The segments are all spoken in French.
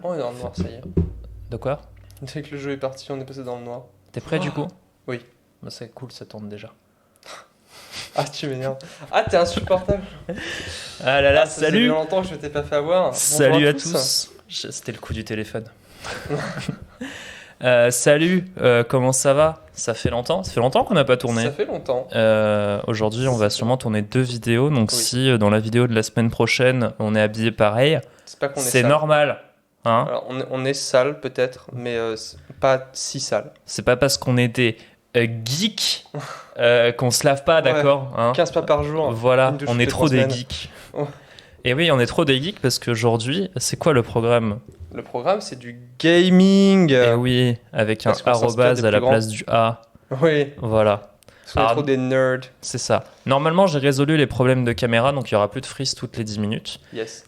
On est dans le noir, ça y est. De quoi? Dès que le jeu est parti, on est passé dans le noir. T'es prêt du coup? Oui. Bah, c'est cool, ça tourne déjà. Ah, tu m'énerves. Ah, t'es insupportable. Ah là là, Ça faisait salut! longtemps que je t'ai pas fait avoir. Salut Bonjour à tous! C'était le coup du téléphone. Salut, comment ça va? Ça fait longtemps qu'on n'a pas tourné. Ça fait longtemps. Aujourd'hui, on va sûrement tourner 2 vidéos. Donc, Oui. si dans la vidéo de la semaine prochaine, on est habillé pareil, C'est pas qu'on est c'est sale. normal. Hein? Alors, on est sale peut-être, mais c'est pas si sale. C'est pas parce qu'on est des geeks qu'on se lave pas, Ouais. d'accord? Hein? 15 pas par jour. Voilà, une douche on toutes est les trop 3 des semaines. geeks. Oh. Et oui, on est trop des geeks parce qu'aujourd'hui, c'est quoi le programme? Le programme, c'est du gaming. Eh oui, avec un Parce qu'on s'inspire arrobase des à la plus grands. place du A. Oui, Voilà, parce qu'on est Ah, trop des nerds. c'est ça. Normalement, j'ai résolu les problèmes de caméra, donc il y aura plus de freeze toutes les 10 minutes. Yes.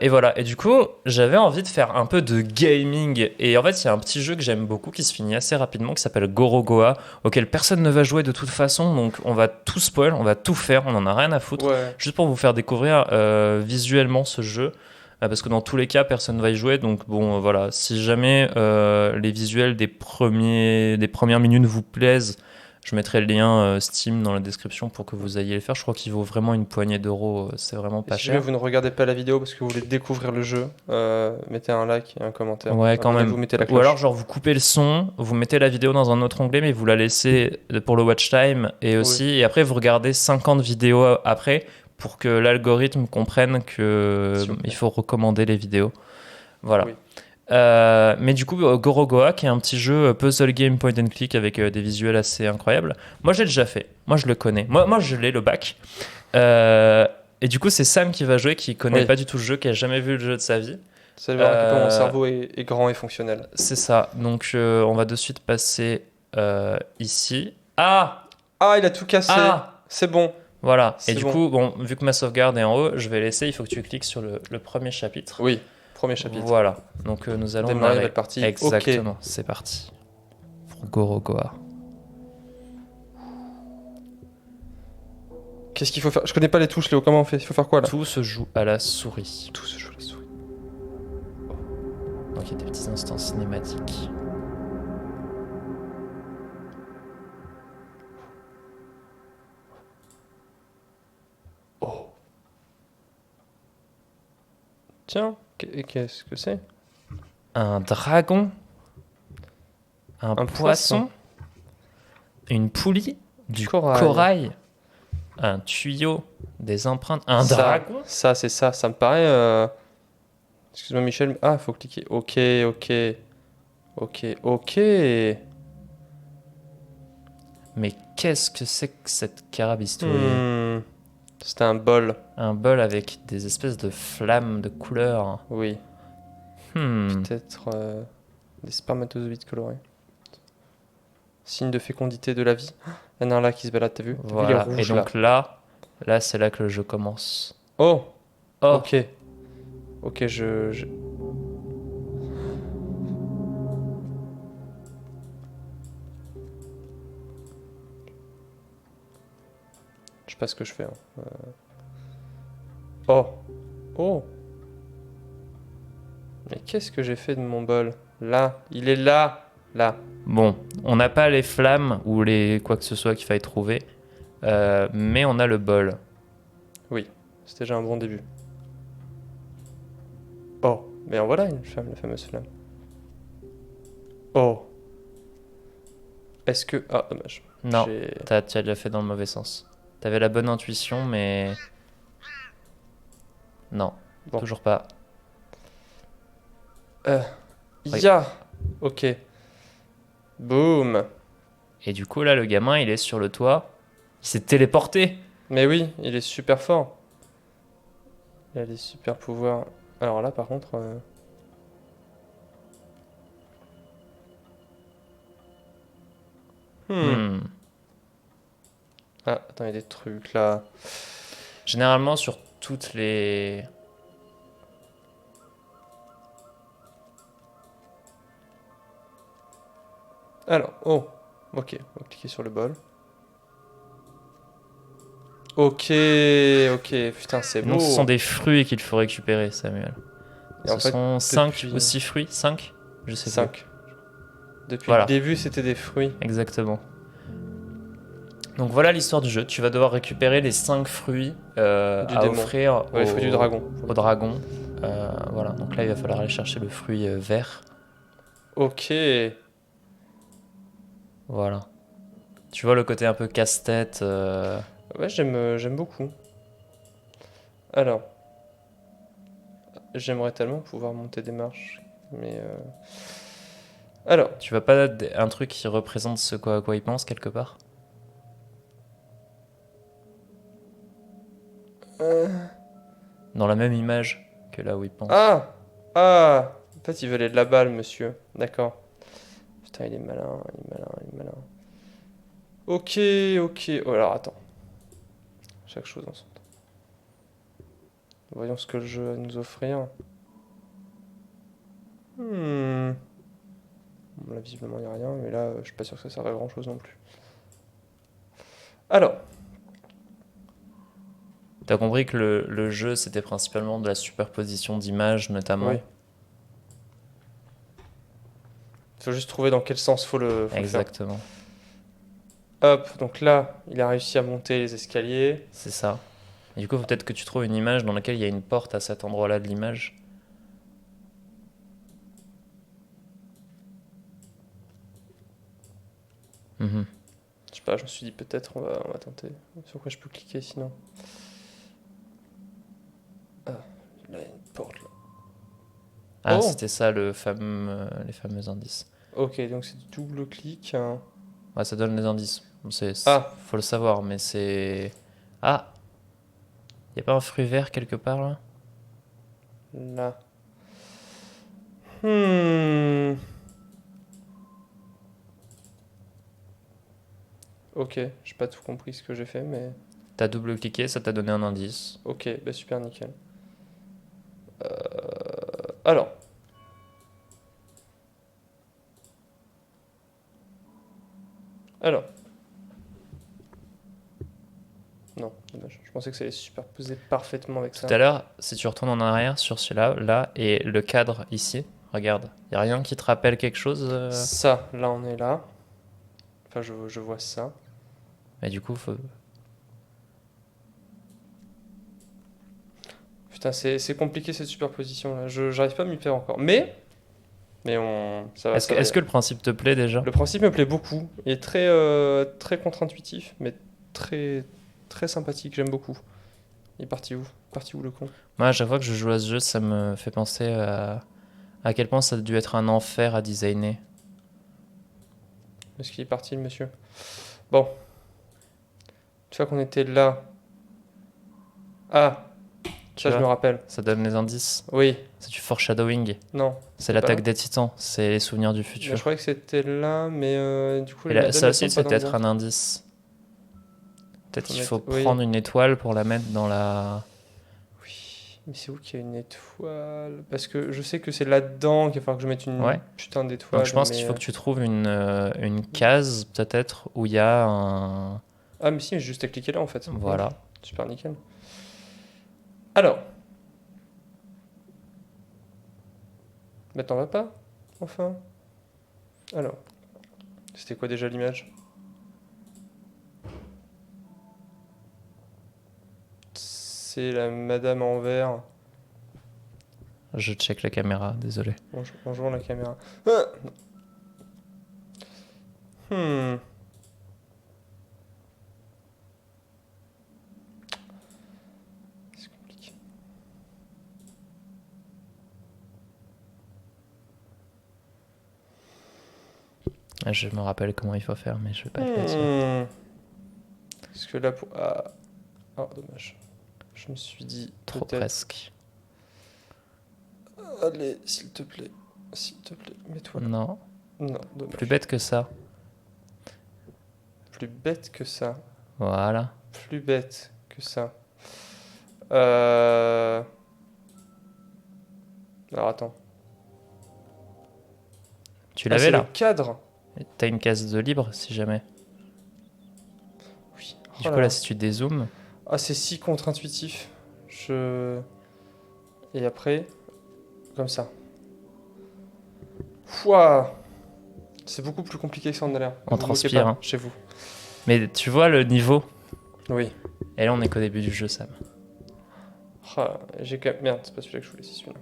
Et voilà, et du coup, j'avais envie de faire un peu de gaming. Et en fait, il y a un petit jeu que j'aime beaucoup qui se finit assez rapidement, qui s'appelle Gorogoa, auquel personne ne va jouer de toute façon. Donc on va tout spoil, on va tout faire, on en a rien à foutre. Ouais. Juste pour vous faire découvrir visuellement ce jeu. Parce que dans tous les cas, personne ne va y jouer. Donc bon, voilà, si jamais les visuels des premières minutes vous plaisent, je mettrai le lien Steam dans la description pour que vous ayez les faire. Je crois qu'il vaut vraiment une poignée d'euros. C'est vraiment Et pas si jamais cher. vous ne regardez pas la vidéo parce que vous voulez découvrir le jeu, mettez un like et un commentaire. Ouais, quand même. Vous mettez la Ou cloche. alors, genre, vous coupez le son, vous mettez la vidéo dans un autre onglet, mais vous la laissez pour le watch time et aussi. Et après, vous regardez 50 vidéos après pour que l'algorithme comprenne que S'il vous plaît. il faut recommander les vidéos. Voilà. Oui. Mais du coup, Gorogoa, qui est un petit jeu puzzle game point and click avec des visuels assez incroyables. Moi, j'ai déjà fait. Moi, je le connais. Moi je l'ai, le bac. Et du coup, c'est Sam qui va jouer, qui connaît Oui. pas du tout le jeu, qui a jamais vu le jeu de sa vie. Ça veut dire à quel point mon Euh, cerveau est grand et fonctionnel. C'est ça. Donc, on va de suite passer ici. Ah! Ah, il a tout cassé. Ah! C'est bon. Voilà. C'est Et du bon. coup, bon, vu que ma sauvegarde est en haut, je vais laisser. Il faut que tu cliques sur le premier chapitre. Oui, premier chapitre. Voilà. Donc, nous allons Démarrer démarrer. nouvelle partie. Exactement. C'est parti. Pour Gorogoa. Qu'est-ce qu'il faut faire? Je connais pas les touches, Léo. Comment on fait? Il faut faire quoi là? Tout se joue à la souris. Tout se joue à la souris. Donc, il y a des petits instants cinématiques. Oh. Tiens, qu'est-ce que c'est? Un dragon. Un Un poisson. Une poulie. Du Corail. corail. Un tuyau. Des empreintes. Un Ça, dragon. Ça, c'est ça. Ça me paraît. Excuse-moi, Michel. Ah, faut cliquer. Ok, ok. Ok, ok. Mais qu'est-ce que c'est que cette carabistouille? Hmm. C'était un bol. Un bol avec des espèces de flammes de couleurs. Oui. Peut-être des spermatozoïdes colorés. Signe de fécondité de la vie. Il y en a un là qui se balade, t'as vu? T'as vu, il est Voilà. rouge, Et donc là, c'est là que le jeu commence. Oh, Oh, ok. Ok, je... Je sais pas ce que je fais. Hein. Oh. Oh. Mais qu'est-ce que j'ai fait de mon bol? Là. Il est là. Là. bon, on n'a pas les flammes ou les quoi que ce soit qu'il faille trouver, mais on a le bol. Oui. C'est déjà un bon début. Oh. Mais en voilà une flamme, la fameuse flamme. Oh. Est-ce que... Ah, dommage. Non, J'ai- tu as déjà fait dans le mauvais sens. T'avais la bonne intuition, mais non, Bon. toujours pas. Oui. Ya. Ok. Boum. Et du coup, là, le gamin, il est sur le toit. Il s'est téléporté. Mais oui, il est super fort. Il a des super pouvoirs. Alors là, par contre... Hmm. Ah, attends, il y a des trucs là. Généralement, sur toutes les... Alors, oh. Ok, on va cliquer sur le bol. Ok, ok. Putain, c'est beau. Donc, ce sont des fruits qu'il faut récupérer, Samuel. Et en Ce fait, sont 5 depuis- ou 6 fruits. 5 Je sais plus. 5. Depuis Voilà. le début, c'était des fruits. Exactement. Donc voilà l'histoire du jeu. Tu vas devoir récupérer les 5 fruits Du à démon. offrir Ouais, les fruits du dragon. au dragon. Voilà, donc là il va falloir aller chercher le fruit vert. Ok. Voilà. Tu vois le côté un peu casse-tête. Ouais, j'aime beaucoup. Alors, j'aimerais tellement pouvoir monter des marches. Mais. Alors, Tu vas pas un truc qui représente ce à quoi il pense quelque part? Dans la même image que là où il pense. ah! Ah! En fait, il veut aller de la balle, monsieur. D'accord. Putain, il est malin, il est malin, il est malin. Ok, ok. Oh, alors, attends. Chaque chose en son temps. Voyons ce que le jeu a à nous offrir. Hmm. Bon, là, visiblement, il n'y a rien, mais là, je suis pas sûr que ça serve à grand chose non plus. Alors, T'as compris que le jeu c'était principalement de la superposition d'images notamment. oui. Il faut juste trouver dans quel sens faut le faire. Exactement. Hop, donc là, il a réussi à monter les escaliers. C'est ça. Et du coup, faut peut-être que tu trouves une image dans laquelle il y a une porte à cet endroit-là de l'image. Mhm. Je sais pas, je me suis dit peut-être on va tenter. Sur quoi je peux cliquer sinon? Ah, là, il y a une porte là. Ah, Oh. c'était ça les fameux indices. Ok, donc c'est du double clic, hein. Ouais, ça donne les indices. Ah, Faut le savoir, mais c'est... Ah, y a pas un fruit vert quelque part là? là. Hmm. Ok, j'ai pas tout compris ce que j'ai fait, mais T'as double-cliqué, ça t'a donné un indice. ok, bah super nickel. Alors, alors. Non, dommage. Je pensais que ça allait se superposer parfaitement avec ça. Tout à l'heure, si tu retournes en arrière sur celui-là, là, et le cadre ici, regarde, y a rien qui te rappelle quelque chose Ça, là on est là. Enfin, je vois ça. Et du coup, faut... Putain, c'est compliqué cette superposition là. J'arrive pas à m'y faire encore. Mais ça va, Est-ce ça que, va. est-ce que le principe te plaît déjà? Le principe me plaît beaucoup. Il est très, très contre-intuitif, mais très, très sympathique. J'aime beaucoup. Il est parti où? Parti où le con? Moi, à chaque fois que je joue à ce jeu, ça me fait penser à quel point ça a dû être un enfer à designer. Est-ce qu'il est parti le monsieur? Bon, une fois qu'on était là. Ah, Tu ça je me vois, rappelle. ça donne les indices. Oui, C'est du foreshadowing. non. C'est pas l'attaque là. des titans. C'est les souvenirs du Mais je futur. croyais que c'était là, mais du coup Et les là, dames ça elles sont aussi, pas c'est dans le peut-être bon. un indice. Peut-être Faut qu'il mettre- faut oui. prendre une étoile pour la mettre dans la... Oui, mais c'est où qu'il y a une étoile? Parce que je sais que c'est là-dedans qu'il va falloir que je mette une Ouais. putain Donc d'étoile. je pense qu'il mais, faut que tu trouves une case, peut-être, où il y a un... Ah, mais si, mais j'ai juste à cliquer là en fait. Voilà. Super nickel. Alors. Maintenant va pas? Enfin. Alors. C'était quoi déjà l'image? C'est la madame en vert. Je check la caméra, désolé. Bonjour, bonjour la caméra. Ah Hmm. C'est compliqué. Ah, je me rappelle comment il faut faire, mais je vais pas le faire dessus. Parce que là pour. Ah. Oh, dommage. Je me suis dit. Trop peut-être. presque. Allez, s'il te plaît. S'il te plaît, mets-toi là. Non, Non, dommage. plus bête que ça. Plus bête que ça. Voilà. Plus bête que ça. Euh... Alors attends. Tu Ah, l'avais c'est là. le cadre. T'as une case de libre si jamais. Oui. Du Oh coup là là, là. si tu dézoomes, Ah, c'est si contre-intuitif. Je. Et après. Comme ça. Fouah. C'est beaucoup plus compliqué que ça en a l'air. On Vous moquez transpire, pas, hein. chez vous. Mais tu vois le niveau? Oui. Et là, on est qu'au début du jeu, Sam. Ah, j'ai quand même... Merde, c'est pas celui-là que je voulais, c'est celui-là.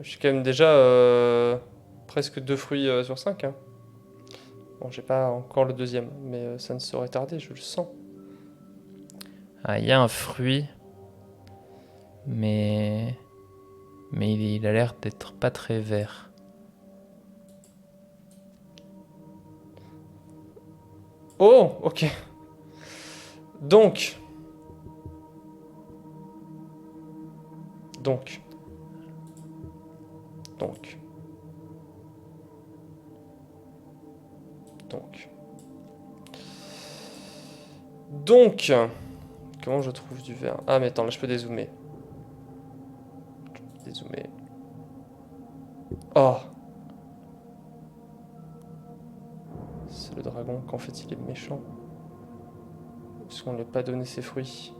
Je suis quand même déjà presque 2 fruits sur 5. Hein. Bon, j'ai pas encore le deuxième, mais ça ne saurait tarder, je le sens. Ah, il y a un fruit, mais il a l'air d'être pas très vert. Oh, ok. Donc. Donc. Donc. Donc. Donc. Comment je trouve du vert? Ah, mais attends, là je peux dézoomer. Dézoomer. Oh. C'est le dragon qu'en fait il est méchant. Parce qu'on ne lui a pas donné ses fruits.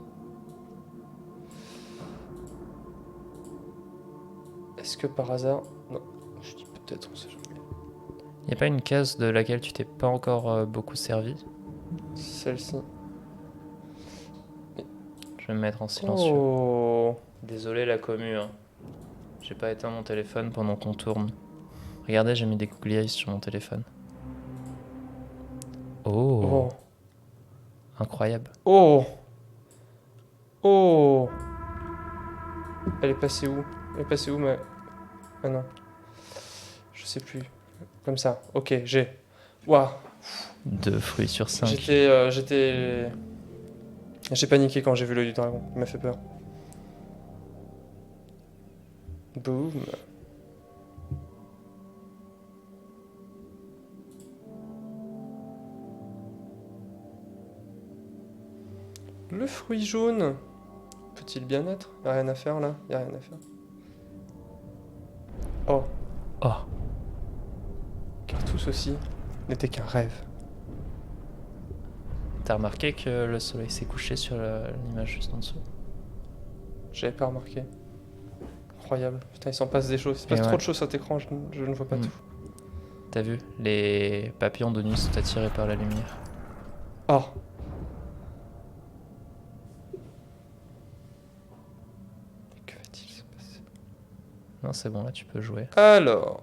Est-ce que par hasard... Non, je dis peut-être, on sait jamais. Y a pas une case de laquelle tu t'es pas encore beaucoup servi? Celle-ci. Je vais me mettre en silencieux. Oh. Désolé la commu, hein. J'ai pas éteint mon téléphone pendant qu'on tourne. Regardez, j'ai mis des googly eyes sur mon téléphone. Oh, Oh. incroyable. Oh. Oh. Elle est passée où? Elle est passée où, mais... Ah non. Je sais plus. Comme ça. Ok, j'ai. Waouh. 2 fruits sur 5. J'étais... J'ai paniqué quand j'ai vu l'œil du dragon. Il m'a fait peur. Boum. Le fruit jaune. Peut-il bien être? Y'a rien à faire là? Y'a rien à faire. Oh. Oh, Car tout ceci n'était qu'un rêve. t'as remarqué que le soleil s'est couché sur l'image juste en dessous? J'avais pas remarqué. Incroyable. Putain, il s'en passe des choses. Il se Et passe ouais. trop de choses sur cet écran, je ne vois pas Mm. tout. T'as vu? Les papillons de nuit sont attirés par la lumière. Oh. Que va-t-il se passer? Non, c'est bon, là tu peux jouer. Alors.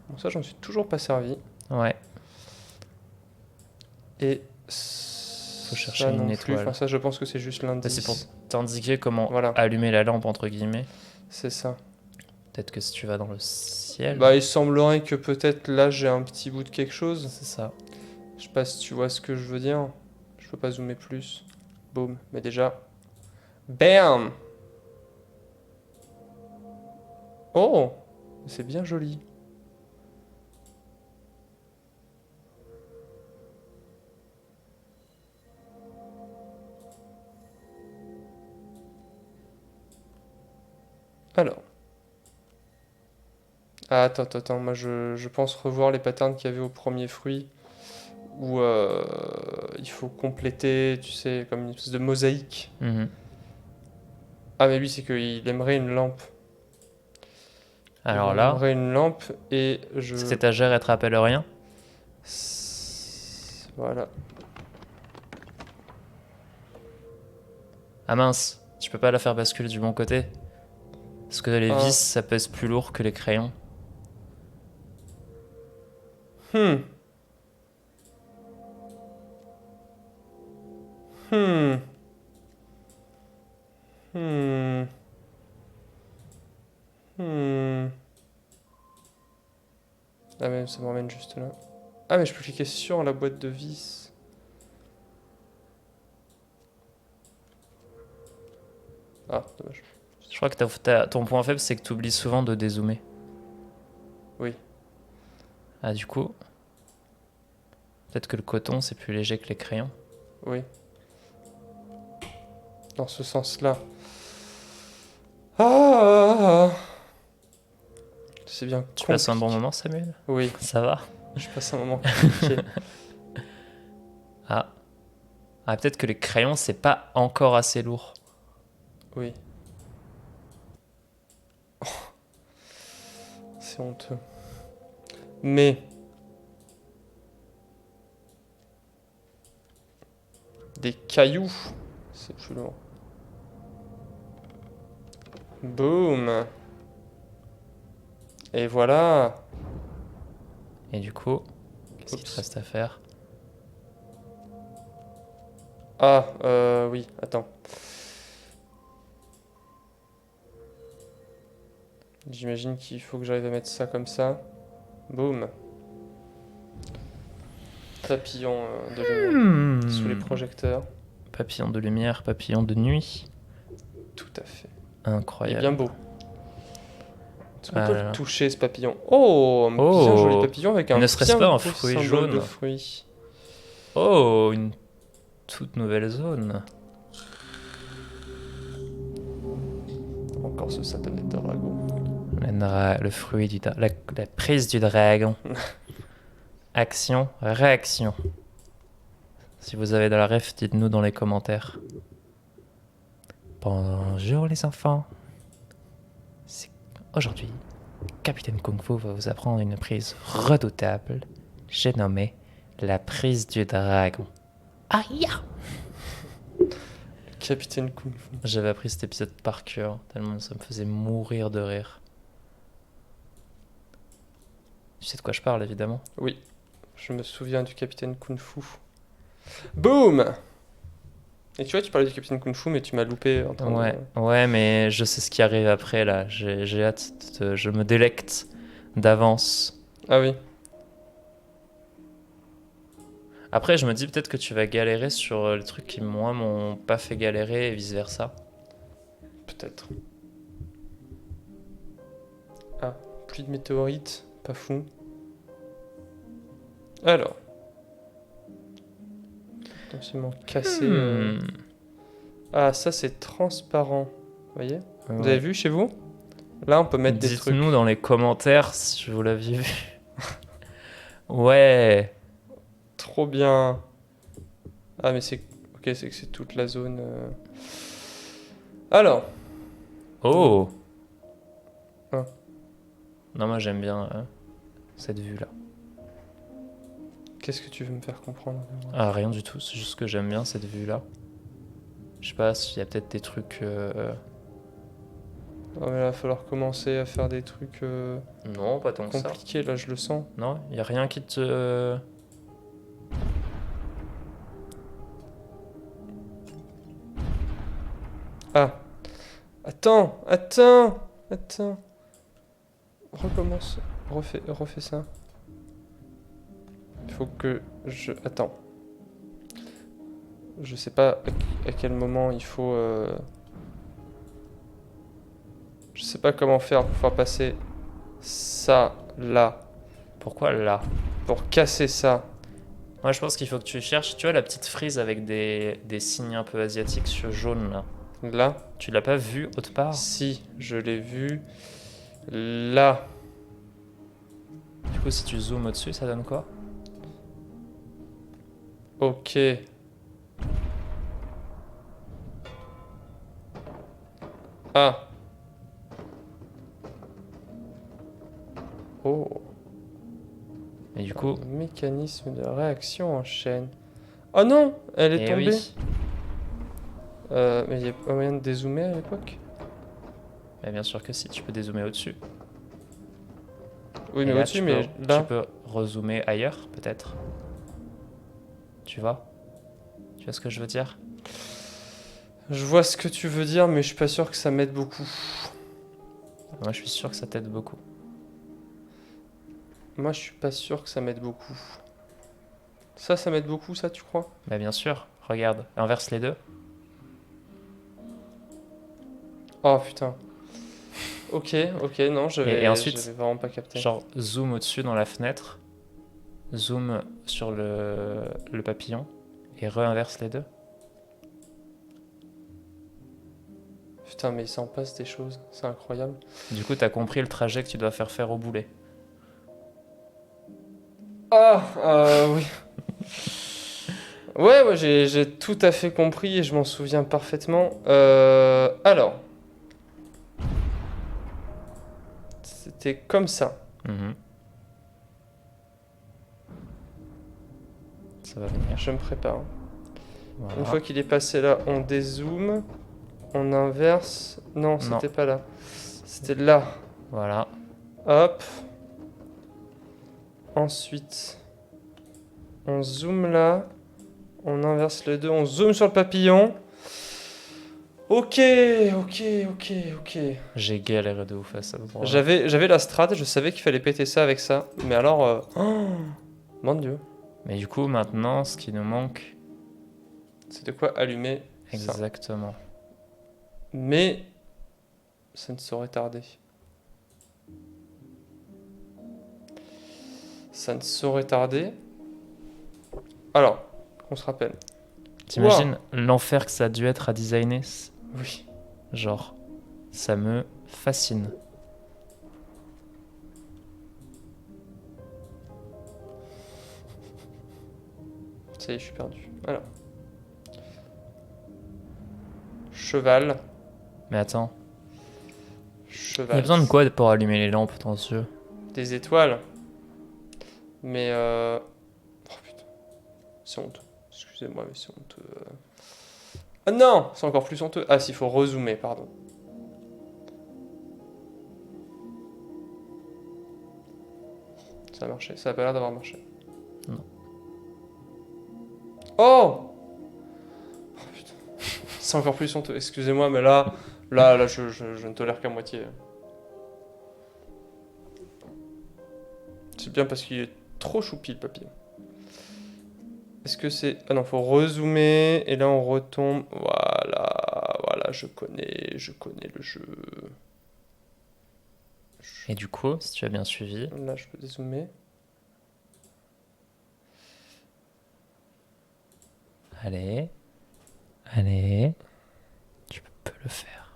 Bon, ça, j'en suis toujours pas servi. Ouais, Et. Faut chercher une étoile. Enfin, ça, je pense que c'est juste ça, l'indice. c'est pour t'indiquer comment Voilà. allumer la lampe, entre guillemets. C'est ça. Peut-être que si tu vas dans le ciel, Bah, il semblerait que peut-être là, j'ai un petit bout de quelque chose. c'est ça. Je sais pas si tu vois ce que je veux dire. Je peux pas zoomer plus. Boum. Mais déjà. Bam! Oh! C'est bien joli. Alors. Ah, attends. Moi, je pense revoir les patterns qu'il y avait au premier fruit. Où il faut compléter, tu sais, comme une espèce de mosaïque. Mhm. Ah, mais lui, c'est qu'il aimerait une lampe. Alors Il là, aimerait une lampe et je... cette étagère, elle te rappelle rien? Voilà. Ah mince, tu peux pas la faire basculer du bon côté? Parce que les Ah. vis, ça pèse plus lourd que les crayons. Hmm. Hmm. Hmm. Hmm. Ah, mais ça m'emmène juste là. Ah, mais je peux cliquer sur la boîte de vis. Ah, dommage. Je crois que ton point faible, c'est que tu oublies souvent de dézoomer. Oui. Ah, du coup, peut-être que le coton, c'est plus léger que les crayons. Oui. Dans ce sens-là. Ah. C'est bien Tu passes un bon compliqué. moment, Samuel? Oui, Ça va? je passe un moment compliqué. Ah. Ah, peut-être que les crayons, c'est pas encore assez lourd. Oui. C'est honteux. Mais... Des cailloux, c'est plus lourd. Boum. Et voilà. Et du coup, qu'est-ce qu'il te Oups. reste à faire? Ah, oui, attends. J'imagine qu'il faut que j'arrive à mettre ça comme ça. Boum. Papillon de lumière sous les projecteurs. Papillon de lumière, papillon de nuit. Tout à fait. Incroyable. Il est bien beau. Est-ce qu'on Ah peut là le là. toucher ce papillon? Oh, un Oh. bien joli papillon avec un Ne serait-ce bien pas un beau fruit symbole de jaune? fruit. Oh, une toute nouvelle zone. Encore ce satellite de dragon. Le fruit du... la prise du dragon. Action, réaction. Si vous avez de la ref, dites-nous dans les commentaires. Bonjour les enfants. Aujourd'hui, Capitaine Kung Fu va vous apprendre une prise redoutable. J'ai nommé la prise du dragon. Aïe! Capitaine Kung Fu. J'avais appris cet épisode par cœur, tellement ça me faisait mourir de rire. Tu sais de quoi je parle, évidemment. Oui, je me souviens du Capitaine Kung Fu. Boum! Et tu vois, tu parlais du Capitaine Kung Fu, mais tu m'as loupé en train Ouais, mais je sais ce qui arrive après, là. J'ai hâte, je me délecte d'avance. Ah oui. Après, je me dis peut-être que tu vas galérer sur les trucs qui, moi, m'ont pas fait galérer et vice-versa. Peut-être. Ah, pluie de météorites, pas fou. Alors. Potentiellement cassé. Ah, ça c'est transparent. Vous voyez? Vous Ouais. avez vu chez vous? Là, on peut mettre des trucs. Dites-nous dans les commentaires si vous l'aviez vu. Ouais. Trop bien. Ah, mais c'est. Ok, c'est que c'est toute la zone. Alors. Oh. Ah. Non, moi j'aime bien cette vue-là. Qu'est-ce que tu veux me faire comprendre? Ah, rien du tout. C'est juste que j'aime bien cette vue-là. Je sais pas s'il y a peut-être des trucs. Ah, mais là, il va falloir commencer à faire des trucs Non, pas tant que ça. compliqués, là, je le sens. Non, il y a rien qui te. Ah. Attends. Recommence. Refais ça. Il faut que je... Attends. Je sais pas à quel moment il faut... Je sais pas comment faire pour faire passer ça là. Pourquoi là? Pour casser ça. Moi, je pense qu'il faut que tu cherches, tu vois, la petite frise avec des signes un peu asiatiques sur jaune là. Là. Tu l'as pas vu autre part? Si, je l'ai vu. Là. Du coup, si tu zoomes au-dessus, ça donne quoi? Ok. Ah. Oh. Et du coup. Mécanisme de réaction en chaîne. Oh non, elle est Eh tombée. oui. Mais il n'y a pas moyen de dézoomer à l'époque? Mais bien sûr que si, tu peux dézoomer au-dessus. Oui, Et mais là, au-dessus, tu mais peux, là. tu peux rezoomer ailleurs, peut-être. Tu vois? Tu vois ce que je veux dire? Je vois ce que tu veux dire, mais je suis pas sûr que ça m'aide beaucoup. Moi, je suis sûr que ça t'aide beaucoup. Moi, je suis pas sûr que ça m'aide beaucoup. Ça m'aide beaucoup, ça, tu crois? Bah bien sûr, regarde, inverse les deux. Oh putain. Ok, non, Et ensuite, j'avais vraiment pas capté. genre, zoom au-dessus dans la fenêtre, zoom sur le papillon, et re-inverse les deux. Putain, mais il s'en passe des choses, c'est incroyable. Du coup, t'as compris le trajet que tu dois faire au boulet. Ah, oui. Ouais, ouais, j'ai tout à fait compris et je m'en souviens parfaitement. Alors, c'était comme ça. Mhm. Ça va venir. Je me prépare. Voilà. Une fois qu'il est passé là, on dézoome, on inverse. Non, Non. c'était pas là. C'était là. Voilà. Hop. Ensuite, on zoome là. On inverse les deux. On zoome sur le papillon. Ok, ok, ok, ok. J'ai galéré de ouf à ça. Voilà. J'avais la strat, je savais qu'il fallait péter ça avec ça. Mais alors... Oh, mon Dieu. Mais du coup, maintenant, ce qui nous manque... C'est de quoi allumer ça. Exactement. Mais... ça ne saurait tarder. Ça ne saurait tarder. Alors, qu'on se rappelle. T'imagines l'enfer que ça a dû être à designer? Oui. Genre, ça me fascine. Ça y est, je suis perdu. Alors. Cheval. Mais attends, il y Cheval. a besoin de quoi pour allumer les lampes dans ce jeu? Des étoiles. Mais oh putain. C'est honteux. Excusez-moi, mais c'est honteux. Ah non, c'est encore plus honteux. Ah, s'il faut rezoomer, pardon. Ça a marché. Ça a pas l'air d'avoir marché. Non. Oh! Oh putain. C'est encore plus honteux. Excusez-moi, mais là, je ne tolère qu'à moitié. C'est bien parce qu'il est trop choupi, le papillon. Est-ce que c'est... Ah non, faut rezoomer, et là on retombe. Voilà, je connais le jeu. Et du coup, si tu as bien suivi, Là, je peux dézoomer. allez, allez, tu peux le faire.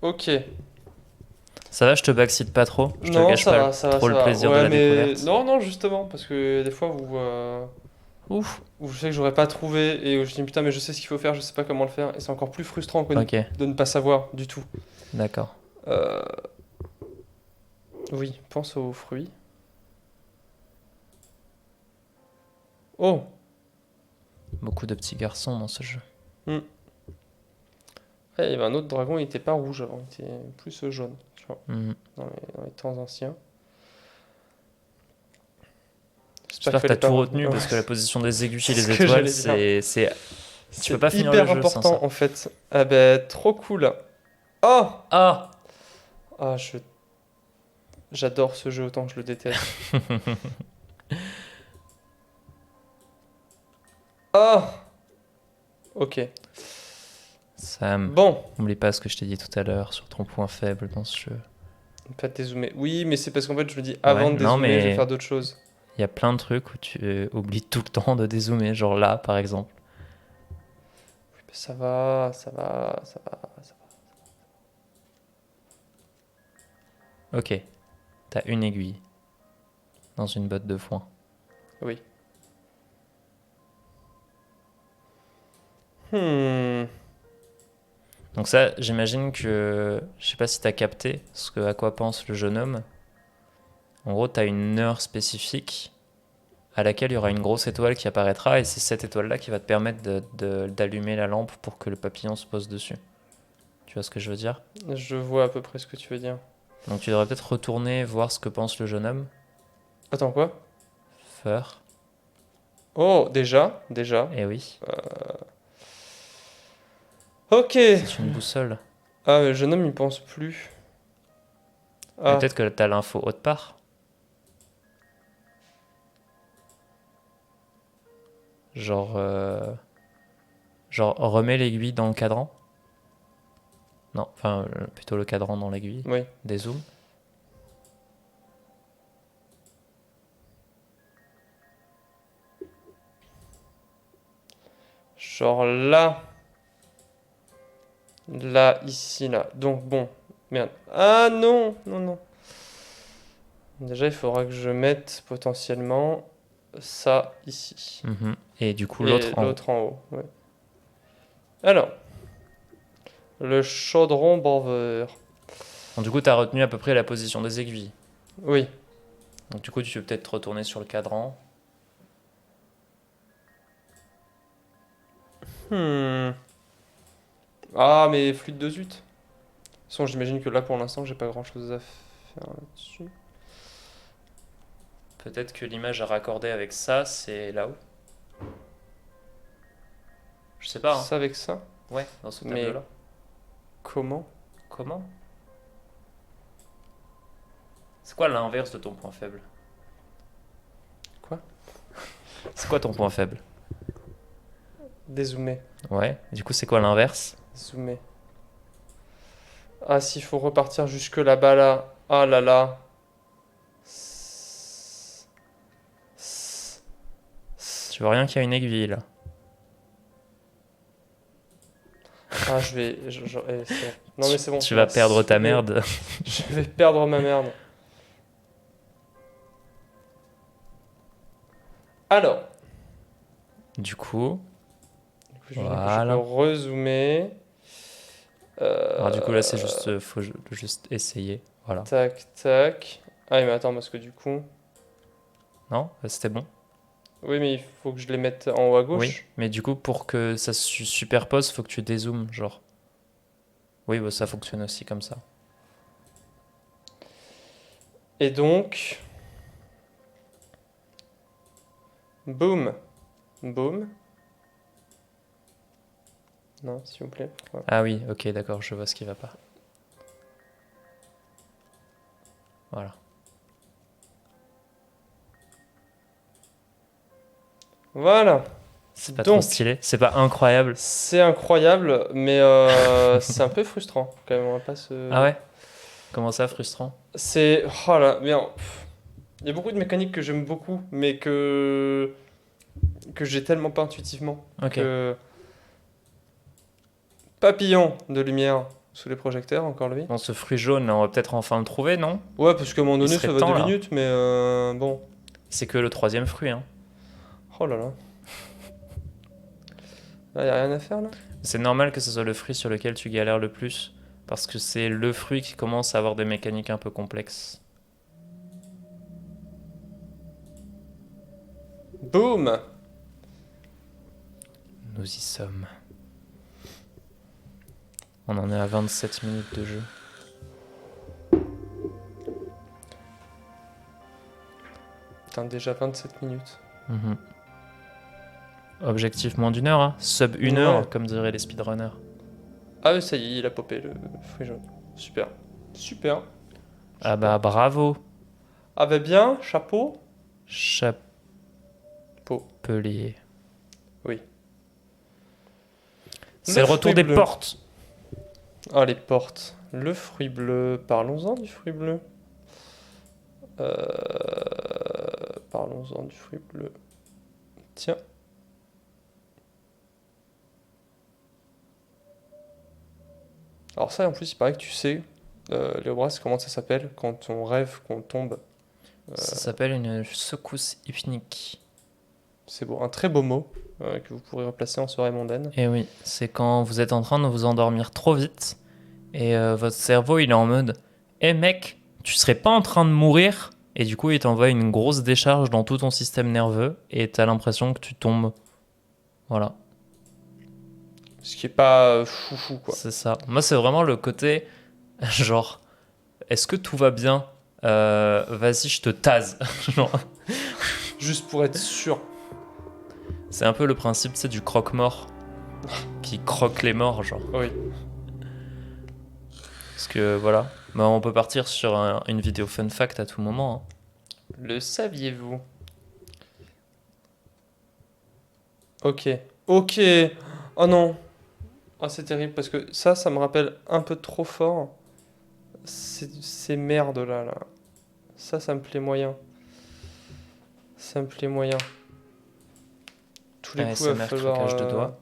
Ok. Ça va, je te backseat pas trop? Je te Non, gâche ça pas va, ça va, trop ça le va. plaisir de Ouais, la mais... découverte? Non, non, justement, parce que des fois, Ouf. vous je sais que j'aurais pas trouvé, et où je dis putain, mais je sais ce qu'il faut faire, je sais pas comment le faire, et c'est encore plus frustrant Ok, de ne pas savoir du tout. d'accord. Euh, Oui, pense aux fruits. Oh! Beaucoup de petits garçons dans ce jeu. Hmm. Ouais, il y avait un autre dragon, il était pas rouge avant, il était plus jaune, tu vois, Mhm. dans les temps anciens. J'espère que t'as fallait pas tout revenir. retenu parce que la position des aiguilles et C'est ce les que étoiles, j'allais dire. tu peux C'est pas finir le hyper jeu sans important ça. en fait. Ah ben, trop cool. Oh! Ah! Ah, j'adore ce jeu autant que je le déteste. Ah! Ok. Sam, Bon, n'oublie pas ce que je t'ai dit tout à l'heure sur ton point faible dans ce jeu. pas de dézoomer. Oui, mais c'est parce qu'en fait, je me dis, Ouais, avant de non, dézoomer, je vais mais faire d'autres choses. il y a plein de trucs où tu oublies tout le temps de dézoomer, genre là par exemple. Ça va, ça va, ça va, ça Ok, t'as une aiguille dans une botte de foin. va. Oui. Hmm. Donc ça, j'imagine que... Je sais pas si t'as capté à quoi pense le jeune homme. En gros, t'as une heure spécifique à laquelle il y aura une grosse étoile qui apparaîtra et c'est cette étoile-là qui va te permettre d'allumer la lampe pour que le papillon se pose dessus. Tu vois ce que je veux dire? Je vois à peu près ce que tu veux dire. Donc tu devrais peut-être retourner voir ce que pense le jeune homme. Attends, quoi? Faire. Oh, déjà. Eh oui, Ok. c'est une boussole. Ah, le jeune homme, il pense plus. Mais Ah, peut-être que t'as l'info autre part. Genre, genre remets l'aiguille dans le cadran. Non, enfin plutôt le cadran dans l'aiguille. oui. Dézoome. Genre là. Là, ici, là. Donc bon. Merde. Ah non, non, non. Déjà, il faudra que je mette potentiellement ça ici. Mhm. Et du coup, Et l'autre en haut. l'autre en haut. Ouais. Alors, le chaudron boveur. Bon, du coup, tu as retenu à peu près la position des aiguilles. Oui. Donc, du coup, tu peux peut-être retourner sur le cadran. Hmm. Ah, mais flûte de zut. De toute façon, j'imagine que là, pour l'instant, j'ai pas grand-chose à faire là-dessus. Peut-être que l'image à raccorder avec ça, c'est là-haut. Je sais pas, hein. Ça avec ça. Ouais, dans ce Mais tableau-là. comment? Comment? C'est quoi l'inverse de ton point faible? Quoi? C'est quoi ton point faible? Dézoomer. Ouais. Et du coup, c'est quoi l'inverse? Zoomer. Ah, s'il faut repartir jusque là-bas, là. Ah là là. Tu vois rien qu'il y a une aiguille là. Ah, je vais. Non, mais c'est bon. Tu vas perdre ta Je vais- merde. Je vais perdre ma merde. Alors, Du coup, j'imagine que je peux voilà. rezoomer. Alors du coup là, c'est Euh, juste, faut juste essayer. Voilà. Tac, tac. Ah, mais attends, parce que du coup. Non? C'était bon? Oui, mais il faut que je les mette en haut à Oui. gauche. Mais du coup, pour que ça se superpose, faut que tu dézoomes, genre. Oui, bah, ça fonctionne aussi comme ça. Et donc. Boum. Boum. Non, s'il vous plaît. Voilà. Ah oui, ok, d'accord, je vois ce qui va pas. Voilà. Voilà. C'est pas trop Donc, stylé? C'est pas incroyable? c'est incroyable, mais c'est un peu frustrant quand même. On va pas se. Ah ouais? Comment ça, frustrant? C'est. Oh là, mais il y a beaucoup de mécaniques que j'aime beaucoup, mais que j'ai tellement pas intuitivement Ok. que. Papillon de lumière sous les projecteurs, encore lui. Bon, ce fruit jaune, là, on va peut-être enfin le trouver, non? Ouais, parce qu'à un moment Il donné, serait ça va temps, 2 minutes, mais bon. C'est que le troisième fruit, hein. Oh là là. Là, y a rien à faire là? C'est normal que ce soit le fruit sur lequel tu galères le plus, parce que c'est le fruit qui commence à avoir des mécaniques un peu complexes. Boum! Nous y sommes. On en est à 27 minutes de jeu. Putain, déjà 27 minutes. Mhm. Objectif moins d'1 heure, hein. Sub 1 heure, Ouais. comme diraient les speedrunners. Ah oui, ça y est, il a popé le fruit jaune. Super. Super. Ah bah bravo, Ah bah bien, chapeau. Po. chapelier. Oui. C'est Le le retour fruit des bleu. portes. Ah, les portes. Le fruit bleu. Parlons-en du fruit bleu. Euh, Parlons-en du fruit bleu. Tiens. Alors ça, en plus, il paraît que tu sais, Léobras, comment ça s'appelle quand on rêve qu'on tombe. Ça s'appelle une secousse hypnique. C'est beau, un très beau mot que vous pourrez replacer en soirée mondaine. Et oui, c'est quand vous êtes en train de vous endormir trop vite et votre cerveau il est en mode Eh mec, tu serais pas en train de mourir? Et du coup, il t'envoie une grosse décharge dans tout ton système nerveux et t'as l'impression que tu tombes. Voilà, Ce qui est pas foufou, quoi. c'est ça. Moi, c'est vraiment le côté genre est-ce que tout va bien? Vas-y, je te tase. Genre, Juste pour être sûr. c'est un peu le principe, c'est du croque-mort qui croque les morts, genre. Oui. Parce que voilà, bah, on peut partir sur une vidéo fun fact à tout moment, hein. Le saviez-vous? Ok. Ok. Oh non. Ah, c'est terrible parce que ça me rappelle un peu trop fort ces merdes là, là. Ça me plaît moyen. Ça me plaît moyen. Tous les coups, il va ASMR falloir. craquage de doigts.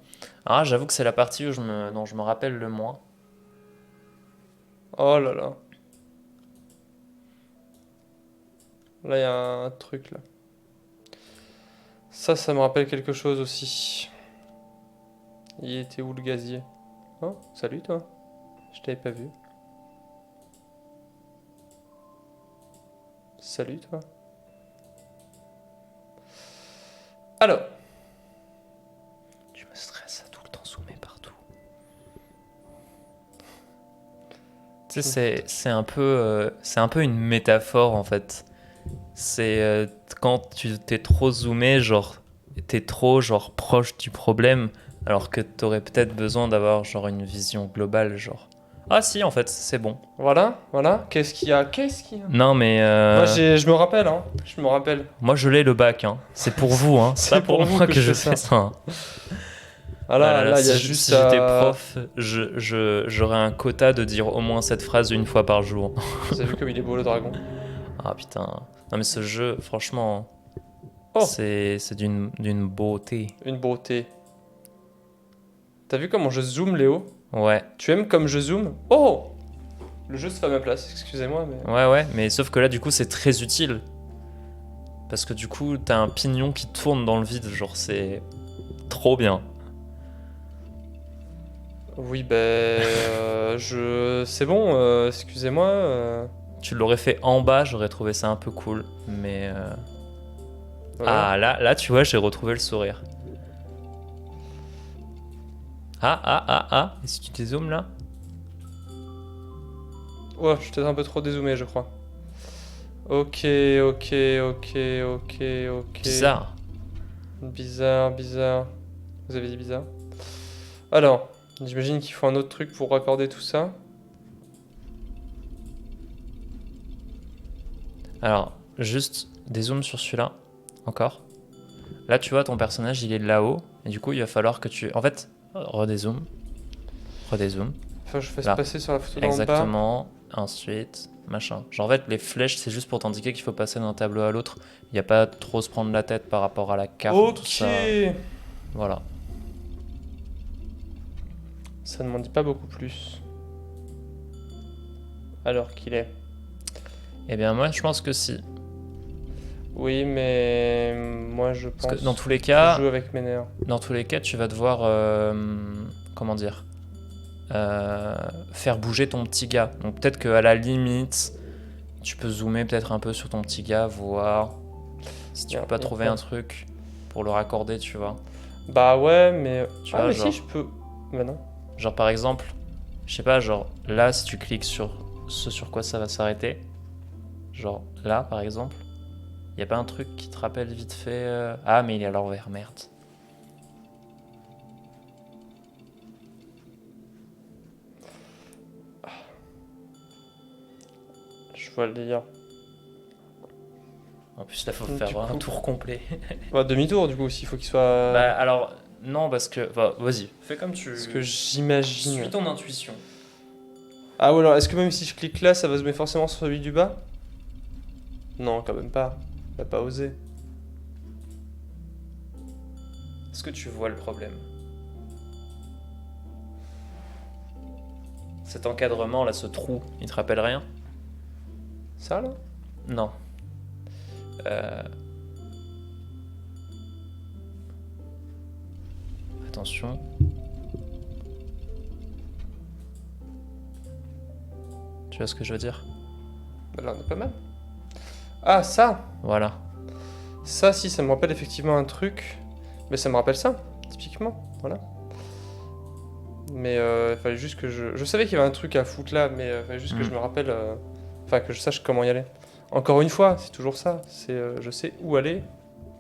Ah, j'avoue que c'est la partie dont je me rappelle le moins. Oh là là. Là, il y a un truc, là. Ça me rappelle quelque chose aussi. Il était où, le gazier? Oh, salut, toi. Je t'avais pas vu. Salut, toi. Alors, Tu me stresses à tout le temps zoomer partout. Tu sais, c'est un peu une métaphore en fait. C'est quand tu t'es trop zoomé, genre t'es trop genre proche du problème, alors que t'aurais peut-être besoin d'avoir genre une vision globale, genre. Ah si, en fait, c'est bon. voilà. Qu'est-ce qu'il y a? Qu'est-ce qu'il y a? Non mais Moi, je me rappelle, hein. Je me rappelle. moi je l'ai le bac, hein. C'est pour vous, hein. C'est C'est pas pour pour vous moi que que je je fais fais ça. ça. Hein. Ah Ah là là, là, là, il y a si juste j'étais à... prof, j'aurais un quota de dire au moins cette phrase une fois par jour. Vous avez vu comme il est beau, le dragon? Ah putain. Non mais ce jeu, franchement, Oh, c'est d'une beauté. une beauté. T'as vu comment je zoome, Léo? Ouais, Tu aimes comme je zoome? Oh! Le jeu se fait à ma place, excusez-moi, mais... ouais, mais sauf que là, du coup, c'est très utile. Parce que du coup, t'as un pignon qui tourne dans le vide, genre, c'est trop bien. Oui, ben... C'est bon, excusez-moi. Tu l'aurais fait en bas, j'aurais trouvé ça un peu cool. Mais. Voilà. Ah, là, tu vois, j'ai retrouvé le sourire. Ah. Et si tu dézoomes là? Oh, je suis peut-être un peu trop dézoomé, je crois. Ok. Bizarre. Bizarre. Vous avez dit bizarre? Alors, j'imagine qu'il faut un autre truc pour raccorder tout ça. Alors, juste dézoome sur celui-là. Encore. Là, tu vois, ton personnage, il est là-haut. Et du coup, il va falloir que tu. En fait, redézoome. Redézoome. Faut que je fasse Là. passer sur la photo d'en bas. Exactement. Ensuite, machin. Genre, en fait, les flèches, c'est juste pour t'indiquer qu'il faut passer d'un tableau à l'autre. Il n'y a pas trop se prendre la tête par rapport à la carte, tout Ok. ça. Voilà. Ça ne m'en dit pas beaucoup plus. Alors qu'il est. Eh bien, moi, je pense que si. Oui, mais moi je pense Parce que dans tous les que cas, je joue avec mes nerfs. tu vas devoir. Comment dire faire bouger ton petit gars. Donc, peut-être qu'à la limite, tu peux zoomer peut-être un peu sur ton petit gars, voir si tu peux pas trouver un truc pour le raccorder, tu vois. Bah ouais, mais... Tu ah vois, mais genre- si, je peux... Bah non. Genre par exemple, je sais pas, genre là si tu cliques sur ce sur quoi ça va s'arrêter, genre là par exemple, y a pas un truc qui te rappelle vite fait Ah mais il est à l'envers, merde. Je vois le délire. En plus là faut Du faire un coup- tour complet. Bah demi-tour du coup, s'il faut qu'il soit... Bah alors non parce que vas-y, fais comme tu Parce que j'imagine... suis ton intuition. Ah ouais, alors est-ce que même si je clique là, ça va se mettre forcément sur celui du bas? Non, quand même pas. Va pas oser. Est-ce que tu vois le problème? Cet encadrement là, ce trou, il te rappelle rien? Ça là? Non. Attention. Tu vois ce que je veux dire? Bah là on est pas mal. Ah ça! Voilà. Ça si, ça me rappelle effectivement un truc. Mais ça me rappelle ça, typiquement. Voilà. Mais il fallait juste que je... Je savais qu'il y avait un truc à foutre là, mais il fallait juste que je me rappelle... Enfin, que je sache comment y aller. Encore une fois, c'est toujours ça. C'est je sais où aller.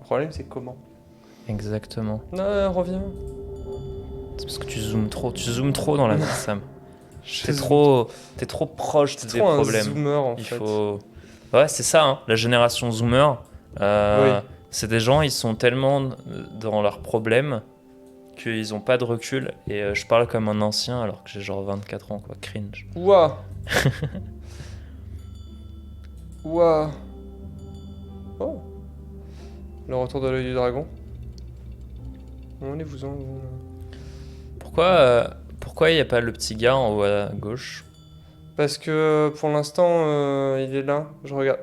Le problème, c'est comment. Exactement. Non, reviens. C'est parce que tu zoomes trop. Tu zoomes trop dans la merde, Sam. Je T'es zoome. t'es trop proche C'est des trop un problèmes. zoomer, en Il fait. faut. Ouais, c'est ça, hein. La génération zoomer. Oui. C'est des gens, ils sont tellement dans leurs problèmes qu'ils ont pas de recul. Et je parle comme un ancien alors que j'ai genre 24 ans, quoi. Cringe. Ouah. Ouah. Oh. Le retour de l'œil du dragon. Allez-vous-en, vous. Pourquoi il n'y a pas le petit gars en haut à gauche? Parce que pour l'instant, il est là. Je regarde.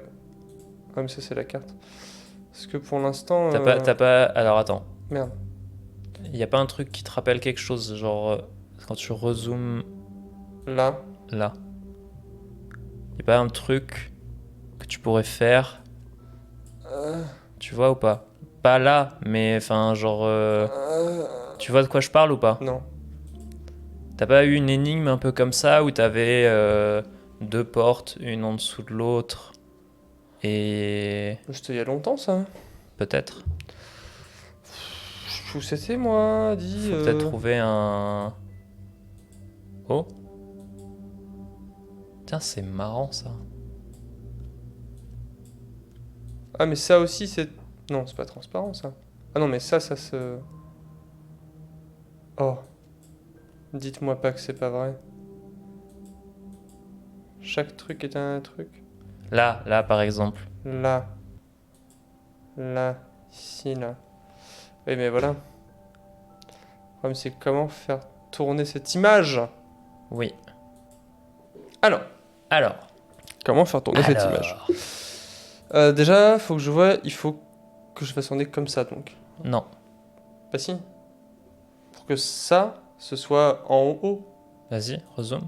Ouais, mais ça, c'est la carte. Parce que pour l'instant... T'as pas... Alors attends. Merde. Il y a pas un truc qui te rappelle quelque chose, genre quand tu rezoomes Là. là. Il y a pas un truc que tu pourrais faire, tu vois ou pas? Pas là, mais enfin genre tu vois de quoi je parle ou pas? Non. T'as pas eu une énigme un peu comme ça où t'avais deux portes, une en dessous de l'autre et C'était il y a longtemps, ça. peut-être. Où c'était, moi, dit... Faut peut-être trouver un. Oh. Tiens, c'est marrant ça. Ah, mais ça aussi, c'est... Non, c'est pas transparent, ça. Ah non, mais ça se... Oh. Dites-moi pas que c'est pas vrai. Chaque truc est un truc. Là par exemple. Là. Là. Ici, là. Oui, mais voilà. Le problème, c'est comment faire tourner cette image. Oui. Alors, Alors. comment faire tourner cette image déjà, faut que je vois... Il faut que je fasse un nez comme ça, donc. Non. Pas si. Pour que ça, ce soit en haut. Vas-y, rezoom.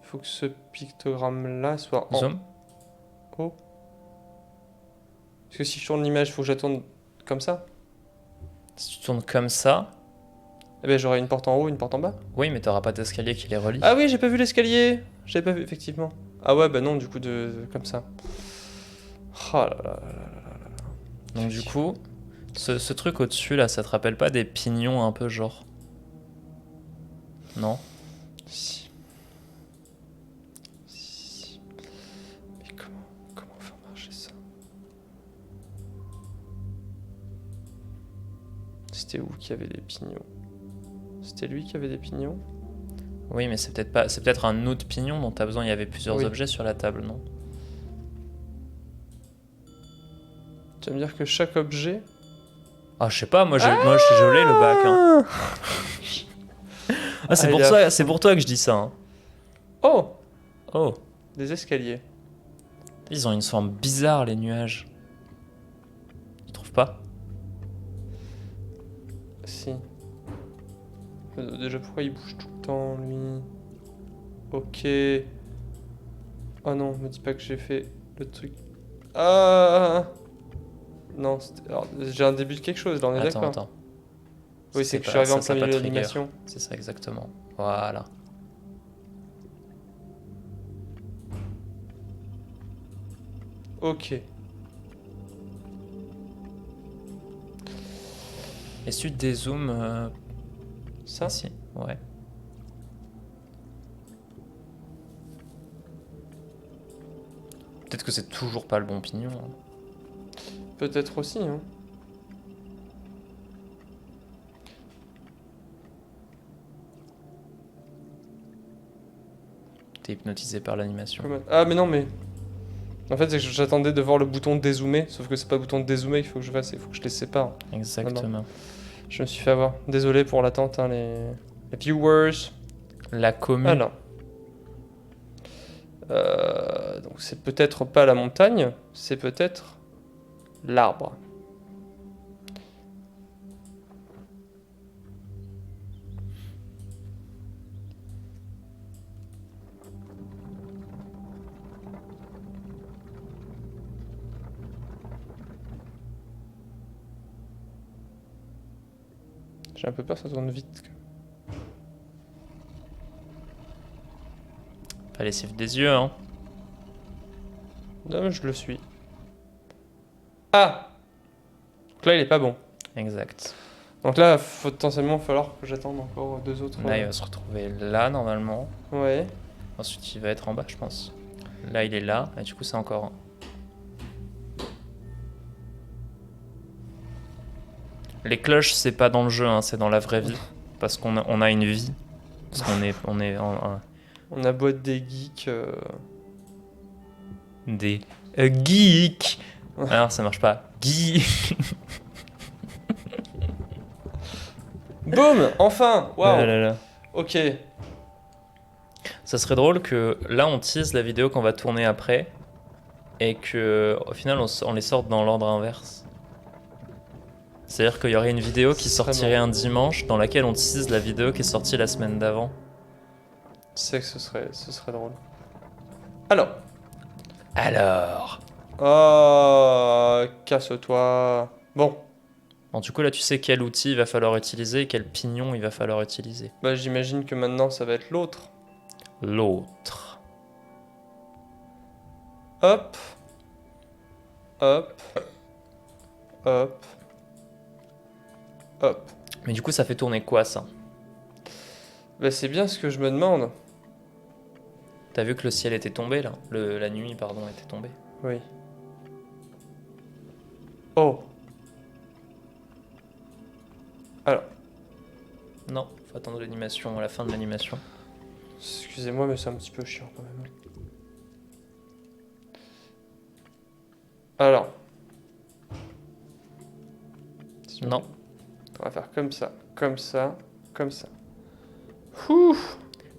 Il faut que ce pictogramme-là soit en Zoom. haut. Parce que si je tourne l'image, il faut que je la tourne comme ça. Si tu tournes comme ça, Eh ben, j'aurai une porte en haut, une porte en bas. oui, mais t'auras pas d'escalier qui les relie. Ah oui, j'ai pas vu l'escalier. J'avais pas vu, effectivement. Ah ouais, bah non, du coup, comme ça. Oh là là là là. Donc du coup, ce truc au-dessus là, ça te rappelle pas des pignons un peu genre? Non? Si. Si. Mais comment faire marcher ça? C'était où qu'il y avait des pignons? C'était lui qui avait des pignons? Oui, mais c'est peut-être pas. C'est peut-être un autre pignon dont t'as besoin. Il y avait plusieurs Oui. objets sur la table, non? Tu vas me dire que chaque objet... Ah, je sais pas. Moi, je l'ai le bac. Hein. Ah, c'est Ah, pour il a ça. fou. C'est pour toi que je dis ça. Hein. Oh! Oh, Des escaliers. ils ont une forme bizarre les nuages. Tu trouves pas? Si. Déjà, pourquoi il bouge tout le temps, lui? Ok. Oh non, me dis pas que j'ai fait le truc. Ah! Non, alors, j'ai un début de quelque chose, là, on est Attends, d'accord? attends. Oui, c'est que je suis arrivé en plein ça milieu pas de trigger. l'animation. C'est ça exactement. Voilà. Ok. Et si tu dézoomes Ça? ici, ouais. Peut-être que c'est toujours pas le bon pignon. Hein. Peut-être aussi, hein. T'es hypnotisé par l'animation. Ah, mais non, mais... En fait, c'est que j'attendais de voir le bouton dézoomer, sauf que c'est pas le bouton dézoomer qu'il faut que je fasse, il faut que je les sépare. Exactement. Je me suis fait avoir. Désolé pour l'attente, hein, les viewers. La commune. Alors. Donc c'est peut-être pas la montagne, c'est peut-être l'arbre. J'ai un peu peur, ça tourne vite. Fallait suivre des yeux, hein. Non, mais je le suis. Ah! Donc là, il est pas bon. Exact. Donc là, potentiellement, il va falloir que j'attende encore 2 autres. Là, il va se retrouver là, normalement. Ouais. Ensuite, il va être en bas, je pense. Là, il est là. Et du coup, c'est encore un. Les cloches, c'est pas dans le jeu, hein, c'est dans la vraie vie. Parce qu'on a une vie. Parce qu'on est On a beau être des geeks. des geeks. Alors, ça marche pas. Geek. Boum! Enfin! Waouh! Ah là là. Ok. Ça serait drôle que là, on tease la vidéo qu'on va tourner après. et que au final on les sorte dans l'ordre inverse. C'est-à-dire qu'il y aurait une vidéo qui Ce serait sortirait un dimanche dans laquelle on tease la vidéo qui est sortie la semaine d'avant. Tu sais que ce serait drôle. Alors. Oh, casse-toi. Bon, Bon, du coup là tu sais quel outil il va falloir utiliser et quel pignon il va falloir utiliser. bah j'imagine que maintenant ça va être l'autre. L'autre. Hop. Hop. Hop. Hop. Mais du coup ça fait tourner quoi ça? Bah c'est bien ce que je me demande. T'as vu que le ciel était tombé là? La nuit pardon était tombée. Oui. Oh. Alors, Non, faut attendre l'animation, à la fin de l'animation. excusez-moi, mais c'est un petit peu chiant quand même. Alors. Non. On va faire comme ça, comme ça, comme ça. Ouh.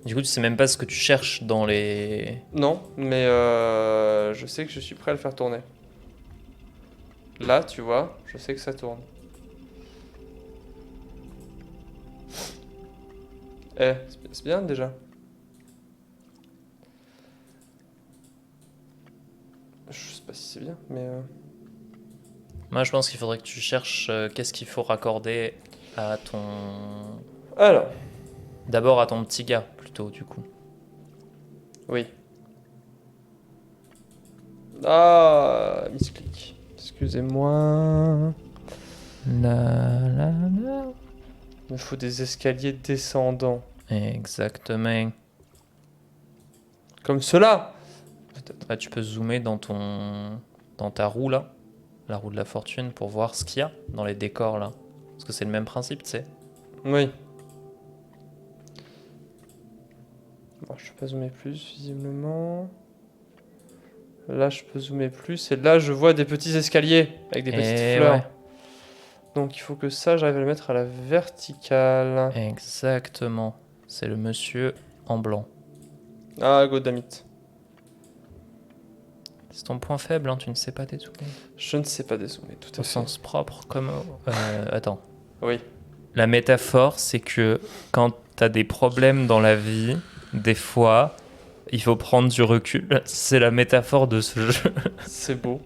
Du coup tu sais même pas ce que tu cherches dans les... Non, mais je sais que je suis prêt à le faire tourner. Là, tu vois, je sais que ça tourne. Eh, c'est bien déjà. Je sais pas si c'est bien, mais... Moi je pense qu'il faudrait que tu cherches qu'est-ce qu'il faut raccorder à ton... Alors, D'abord à ton petit gars plutôt du coup. oui. Ah, misclick. Excusez-moi. La. Il me faut des escaliers descendants. Exactement. Comme cela. Là, tu peux zoomer dans ta roue là, la roue de la fortune, pour voir ce qu'il y a dans les décors là. Parce que c'est le même principe, tu sais. Oui. Bon, je peux pas zoomer plus, visiblement. Là, je peux zoomer plus. Et là, je vois des petits escaliers avec des petites Et fleurs. ouais. Donc, il faut que ça, j'arrive à le mettre à la verticale. Exactement. C'est le monsieur en blanc. Ah, goddammit. C'est ton point faible, hein, tu ne sais pas dézoomer. Je ne sais pas dézoomer, tout à Au fait. sens propre comme... attends. Oui. La métaphore, c'est que quand t'as des problèmes dans la vie, des fois, il faut prendre du recul. C'est la métaphore de ce jeu. C'est beau.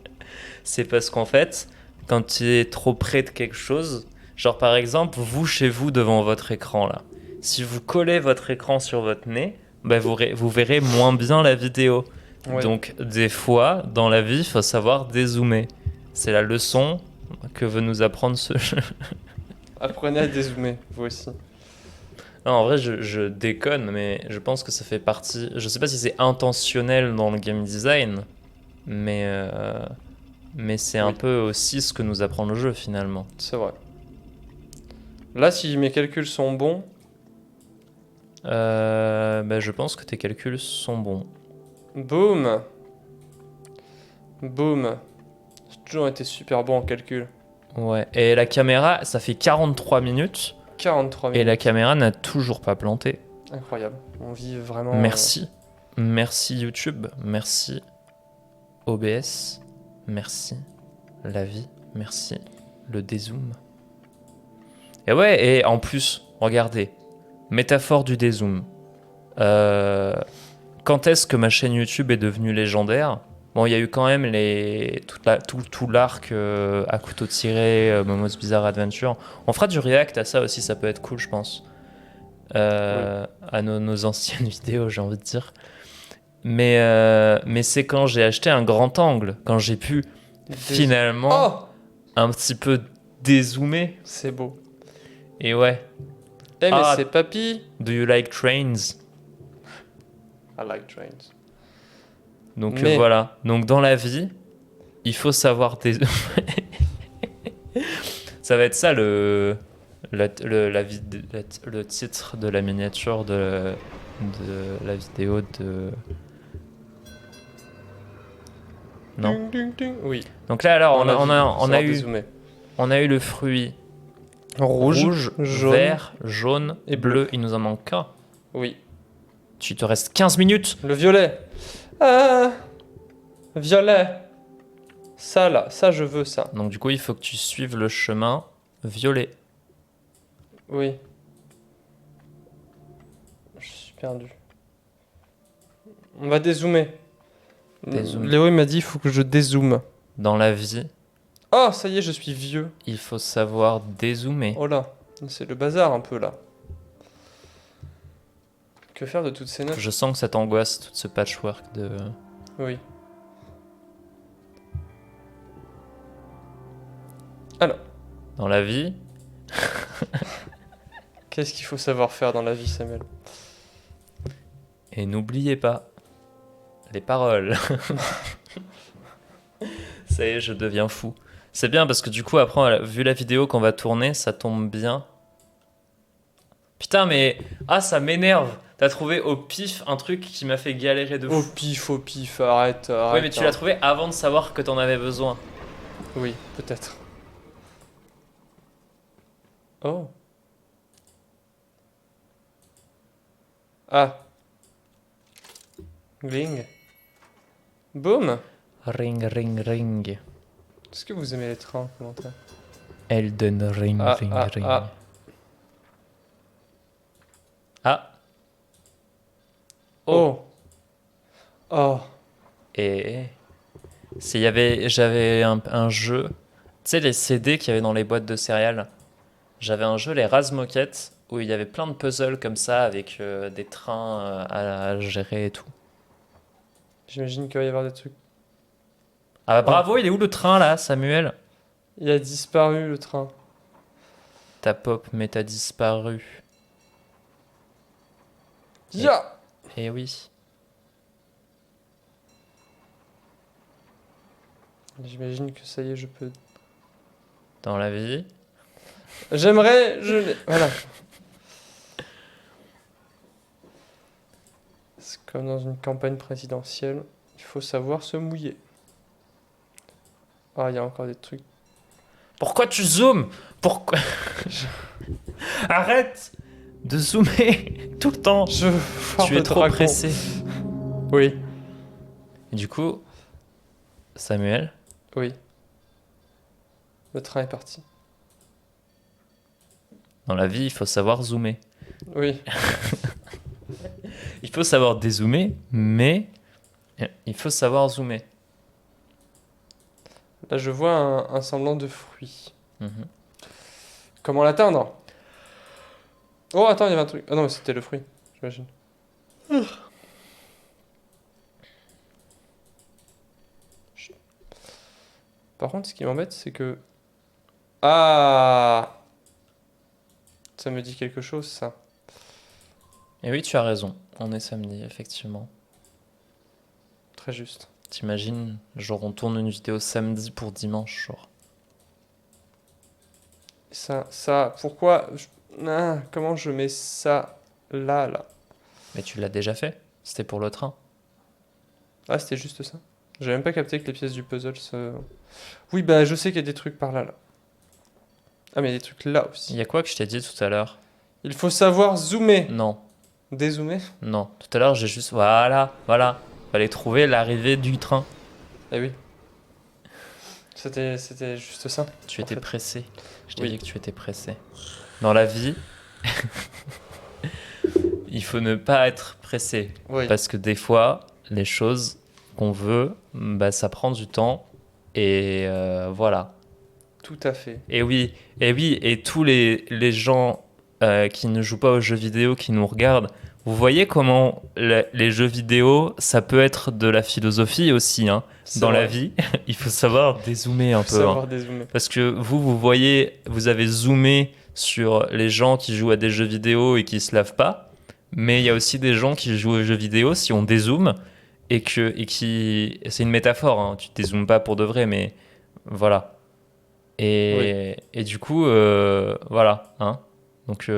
C'est parce qu'en fait, quand tu es trop près de quelque chose, genre par exemple, vous chez vous devant votre écran là, si vous collez votre écran sur votre nez, bah vous verrez moins bien la vidéo. Ouais. Donc des fois, dans la vie, il faut savoir dézoomer. C'est la leçon que veut nous apprendre ce jeu. Apprenez à dézoomer, vous aussi. Non, en vrai, je déconne, mais je pense que ça fait partie... Je sais pas si c'est intentionnel dans le game design, mais c'est un Oui. peu aussi ce que nous apprend le jeu finalement. C'est vrai. Là, si mes calculs sont bons, Bah, je pense que tes calculs sont bons. boum. Boum. J'ai toujours été super bon en calcul. Ouais, et la caméra, ça fait 43 minutes, 43 et minutes. la caméra n'a toujours pas planté. Incroyable. On vit vraiment... Merci. Merci YouTube, merci OBS, merci la vie, merci le dézoom. Et ouais, et en plus, regardez, métaphore du dézoom. Quand est-ce que ma chaîne YouTube est devenue légendaire? Bon, il y a eu quand même tout l'arc à couteau tiré, Momo's Bizarre Adventure. On fera du react à ça aussi, ça peut être cool, je pense. À nos anciennes vidéos, j'ai envie de dire. Mais c'est quand j'ai acheté un grand angle, quand j'ai pu finalement Oh, un petit peu dézoomer. c'est beau. Et ouais, Eh, mais Ah. c'est papy. do you like trains? I like trains. Donc Mais- voilà, donc dans la vie, il faut savoir dézoomer. Ça va être ça le titre de la miniature de la vidéo de... Non. Ding, ding, ding. Oui. Donc là alors Dans la vie, on savoir a eu dézoomer. le fruit Rouge, jaune. vert, jaune et et bleu. Il nous en manque qu'un. Oui. Tu te restes 15 minutes. Le violet. Ah, violet. Ça là, ça je veux ça. Donc du coup, il faut que tu suives le chemin violet. Oui. Je suis perdu. On va dézoomer. Dézoome. Léo il m'a dit il faut que je dézoome. Dans la vie, Oh, ça y est, je suis vieux. il faut savoir dézoomer. Oh là, c'est le bazar un peu là. Que faire de toutes ces notes? Je sens que ça t'angoisse, tout ce patchwork de... Oui. Alors, Dans la vie, qu'est-ce qu'il faut savoir faire dans la vie, Samuel? et n'oubliez pas les paroles. Ça y est, je deviens fou. C'est bien parce que du coup, après, vu la vidéo qu'on va tourner, ça tombe bien. Putain, mais... Ah, ça m'énerve. T'as trouvé au pif un truc qui m'a fait galérer de Au fou. pif, arrête, arrête. Oui, mais tu l'as trouvé avant de savoir que t'en avais besoin. Oui, peut-être. Oh. Ah. Gling. Boum. Ring, ring, ring. Est-ce que vous aimez les trains, commentaire? Elden Ring, Ah, ring, ah, ring. ah. Ah, Oh. Oh. et j'avais un jeu, tu sais les CD qu'il y avait dans les boîtes de céréales. J'avais un jeu, les Razmoket, où il y avait plein de puzzles comme ça avec des trains à gérer et tout. J'imagine qu'il va y avoir des trucs. Ah bah bravo, il est où le train là, Samuel? Il a disparu le train. Ta pop, mais t'as disparu. Ya. Eh oui. J'imagine que ça y est, je peux. Dans la vie. J'aimerais, je l'ai. Voilà. C'est comme dans une campagne présidentielle, il faut savoir se mouiller. Ah, il y a encore des trucs. Pourquoi tu zoomes? Pourquoi? Arrête de zoomer tout le temps. Je veux voir Tu le es trop dragon. pressé. Oui, Et du coup, Samuel, oui. Le train est parti. dans la vie, il faut savoir zoomer. Oui. Il faut savoir dézoomer, mais il faut savoir zoomer. Là, je vois un semblant de fruit. Mhm. Comment l'atteindre? Oh, attends, il y avait un truc. Ah non, mais c'était le fruit, j'imagine. Chut. Par contre, ce qui m'embête, c'est que... Ah! Ça me dit quelque chose, ça. Et oui, tu as raison. On est samedi, effectivement. Très juste. T'imagines, genre on tourne une vidéo samedi pour dimanche, genre. Ça, pourquoi... Ah, comment je mets ça là? Mais tu l'as déjà fait. C'était pour le train. Ah, c'était juste ça. J'ai même pas capté que les pièces du puzzle se... Oui, bah, je sais qu'il y a des trucs par là. Ah, mais il y a des trucs là Il aussi. y a quoi que je t'ai dit tout à l'heure? Il faut savoir zoomer. Non, Dézoomer? non. Tout à l'heure, j'ai juste... Voilà. Fallait trouver l'arrivée du train. Eh oui. C'était juste ça. Tu En étais fait. pressé. Je t'ai Oui. dit que tu étais pressé. Dans la vie, il faut ne pas être pressé. Oui. Parce que des fois, les choses qu'on veut, bah, ça prend du temps. Et voilà. Tout à fait. Et tous les gens qui ne jouent pas aux jeux vidéo, qui nous regardent, vous voyez comment les jeux vidéo, ça peut être de la philosophie aussi, hein. C'est Dans la vrai. vie, il faut savoir dézoomer un Faut peu, hein. savoir dézoomer. Parce que vous voyez, vous avez zoomé sur les gens qui jouent à des jeux vidéo et qui se lavent pas, mais il y a aussi des gens qui jouent aux jeux vidéo si on dézoome et qui, c'est une métaphore, hein, tu dézoomes pas pour de vrai, mais voilà. Et du coup, voilà, hein. Donc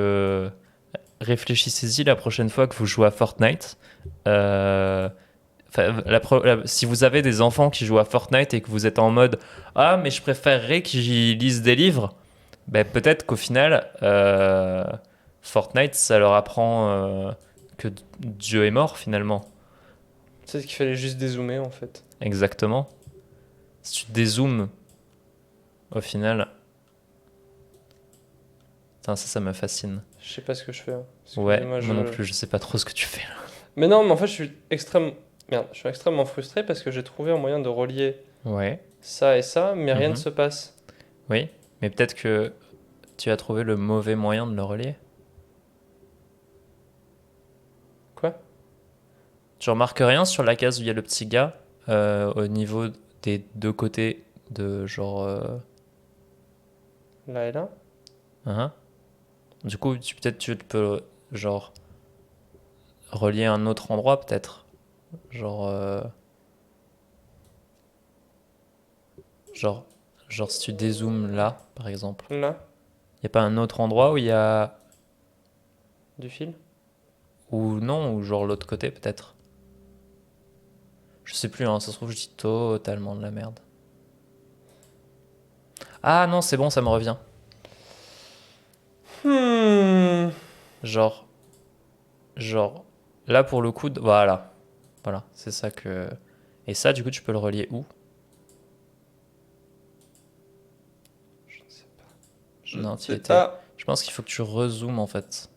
réfléchissez-y la prochaine fois que vous jouez à Fortnite. Si vous avez des enfants qui jouent à Fortnite et que vous êtes en mode ah mais je préférerais qu'ils lisent des livres, ben peut-être qu'au final Fortnite ça leur apprend que Dieu est mort finalement. C'est ce qu'il fallait juste dézoomer en fait. Exactement. Si tu dézoomes, au final... Putain, ça me fascine. Je sais pas ce que je fais, hein. Ouais, Excusez-moi, moi non plus, je sais pas trop ce que tu fais là. Mais non, mais en fait, je suis extrêmement frustré parce que j'ai trouvé un moyen de relier Ouais. ça et ça, mais rien ne Mhm. se passe. Oui, mais peut-être que tu as trouvé le mauvais moyen de le relier. Quoi? Tu remarques rien sur la case où il y a le petit gars au niveau des deux côtés de genre... Là et là? hein. Du coup, peut-être tu peux genre relier un autre endroit peut-être. Genre... genre... Genre si tu dézoomes là, par exemple. Là? Il n'y a pas un autre endroit où il y a... Du fil? Ou non, ou genre l'autre côté peut-être. Je sais plus, hein, ça se trouve je dis totalement de la merde. Ah non, c'est bon, ça me revient. Hmm. Genre, genre, là pour le coup, voilà, voilà, c'est ça que. Et ça, du coup, tu peux le relier où? Je ne sais pas. Je ne Non, tu y sais étais. pas. Je pense qu'il faut que tu rezoomes en fait.